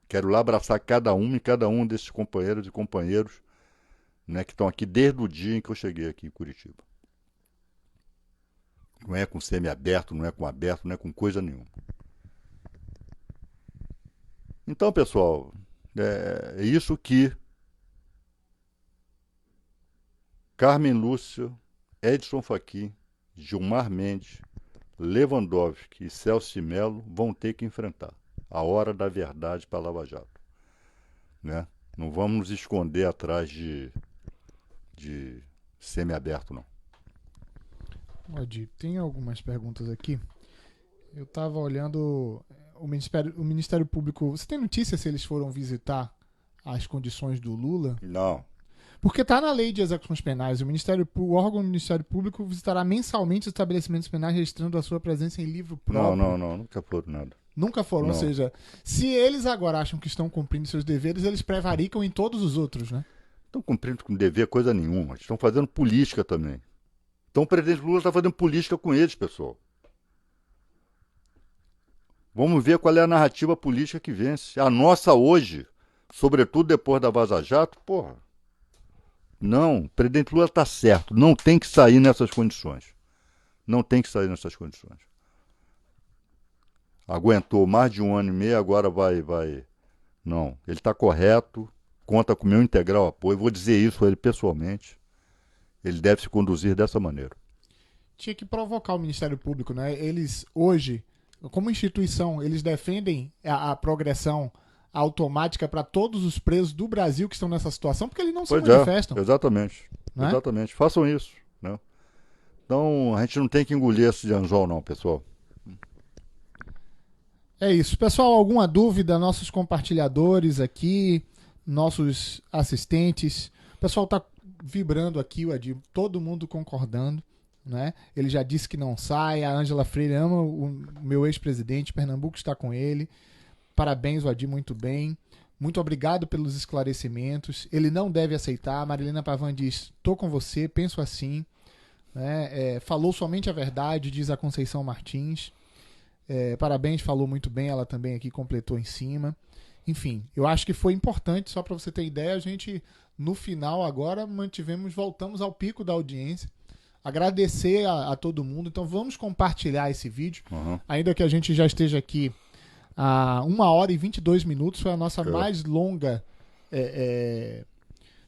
Quero lá abraçar cada um e cada um desses companheiros e companheiros, né, que estão aqui desde o dia em que eu cheguei aqui em Curitiba. Não é com semiaberto, não é com aberto, não é com coisa nenhuma. Então, pessoal, é isso que Carmen Lúcia, Edson Fachin, Gilmar Mendes, Lewandowski e Celso de Mello vão ter que enfrentar. A hora da verdade para a Lava Jato. Né? Não vamos nos esconder atrás de semiaberto, não. Odi, tem algumas perguntas aqui. Eu estava olhando o Ministério Público. Você tem notícia se eles foram visitar as condições do Lula? Não. Porque está na lei de execuções penais. O órgão do Ministério Público visitará mensalmente os estabelecimentos penais, registrando a sua presença em livro próprio. Não, nunca foram nada. Nunca foram. Não. Ou seja, se eles agora acham que estão cumprindo seus deveres, eles prevaricam em todos os outros, né? Estão cumprindo com dever coisa nenhuma. Estão fazendo política também. Então o presidente Lula está fazendo política com eles, pessoal. Vamos ver qual é a narrativa política que vence. A nossa hoje, sobretudo depois da Vaza Jato, porra. Não, o presidente Lula está certo. Não tem que sair nessas condições. Não tem que sair nessas condições. Aguentou mais de 1 ano e meio, agora vai. Não, ele está correto, conta com o meu integral apoio. Vou dizer isso a ele pessoalmente. Ele deve se conduzir dessa maneira. Tinha que provocar o Ministério Público, né? Eles, hoje, como instituição, eles defendem a progressão automática para todos os presos do Brasil que estão nessa situação, porque eles não se manifestam. Exatamente. Não é? Exatamente. Façam isso. Né? Então, a gente não tem que engolir esse anzol, não, pessoal. É isso. Pessoal, alguma dúvida? Nossos compartilhadores aqui, nossos assistentes. O pessoal está vibrando aqui, o Adir, todo mundo concordando. Né? Ele já disse que não sai. A Ângela Freire ama o meu ex-presidente. Pernambuco está com ele. Parabéns, Adir, muito bem. Muito obrigado pelos esclarecimentos. Ele não deve aceitar. A Marilena Pavan diz: estou com você, penso assim. Né? Falou somente a verdade, diz a Conceição Martins. Parabéns, falou muito bem. Ela também aqui completou em cima. Enfim, eu acho que foi importante, só para você ter ideia, a gente, no final agora, voltamos ao pico da audiência. Agradecer a todo mundo. Então vamos compartilhar esse vídeo. Ainda que a gente já esteja aqui há 1h22. Foi a nossa mais longa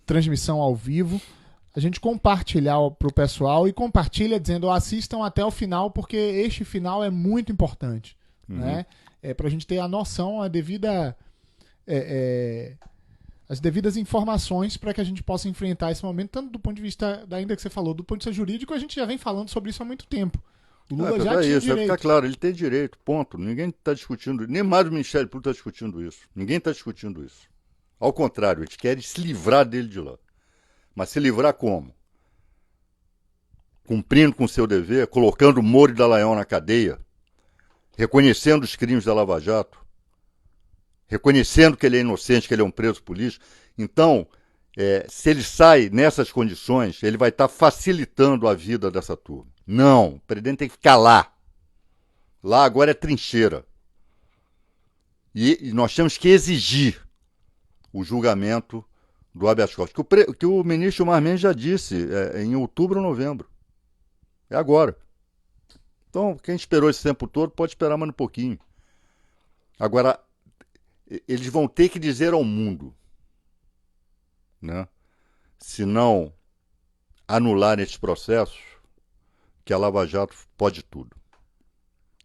transmissão ao vivo. A gente compartilhar pro pessoal e compartilha dizendo: assistam até o final, porque este final é muito importante. Né? Pra gente ter a noção, as devidas informações para que a gente possa enfrentar esse momento, tanto do ponto de vista, ainda que você falou, do ponto de vista jurídico, a gente já vem falando sobre isso há muito tempo. O Lula já tinha direito. Ficar claro, ele tem direito, ponto. Ninguém está discutindo, nem mais o Ministério Público está discutindo isso. Ninguém está discutindo isso. Ao contrário, eles querem se livrar dele de lá. Mas se livrar como? Cumprindo com o seu dever, colocando Moro e Dallagnol na cadeia, reconhecendo os crimes da Lava Jato, reconhecendo que ele é inocente, que ele é um preso político. Então, se ele sai nessas condições, ele vai estar facilitando a vida dessa turma. Não, o presidente tem que ficar lá. Lá agora é trincheira. E nós temos que exigir o julgamento do habeas corpus. Que o ministro Gilmar Mendes já disse em outubro ou novembro. É agora. Então, quem esperou esse tempo todo pode esperar mais um pouquinho. Agora, eles vão ter que dizer ao mundo, né, se não anular esses processos, que a Lava Jato pode tudo.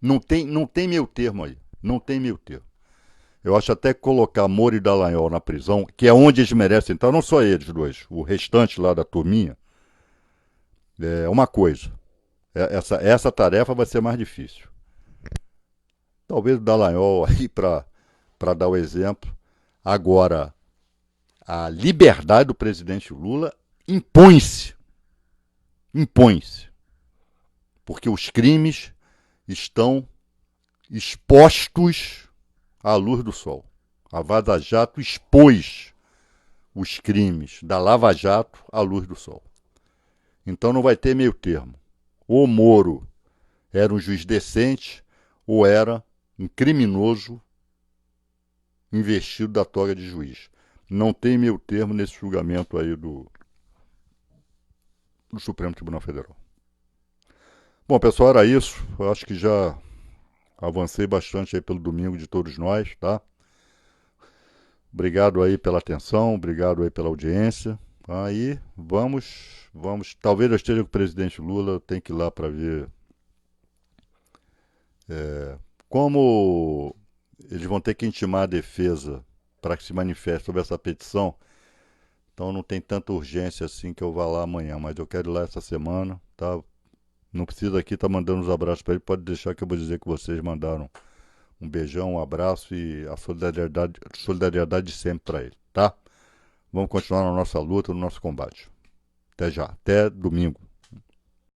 Não tem meio termo aí. Não tem meio termo. Eu acho até que colocar Moro e Dallagnol na prisão, que é onde eles merecem entrar, não só eles dois, o restante lá da turminha, é uma coisa. Essa tarefa vai ser mais difícil. Talvez o Dallagnol aí para dar o exemplo. Agora, a liberdade do presidente Lula impõe-se. Impõe-se. Porque os crimes estão expostos à luz do sol. A Vaza Jato expôs os crimes da Lava Jato à luz do sol. Então não vai ter meio termo. Ou Moro era um juiz decente, ou era um criminoso investido da toga de juiz. Não tem meio termo nesse julgamento aí do Supremo Tribunal Federal. Bom, pessoal, era isso. Eu acho que já avancei bastante aí pelo domingo de todos nós, tá? Obrigado aí pela atenção, obrigado aí pela audiência. Aí vamos. Talvez eu esteja com o presidente Lula, eu tenho que ir lá para ver como eles vão ter que intimar a defesa para que se manifeste sobre essa petição. Então não tem tanta urgência assim que eu vá lá amanhã, mas eu quero ir lá essa semana, tá? Não precisa aqui estar mandando os abraços para ele, pode deixar que eu vou dizer que vocês mandaram um beijão, um abraço e a solidariedade sempre para ele, tá? Vamos continuar na nossa luta, no nosso combate. Até já, até domingo.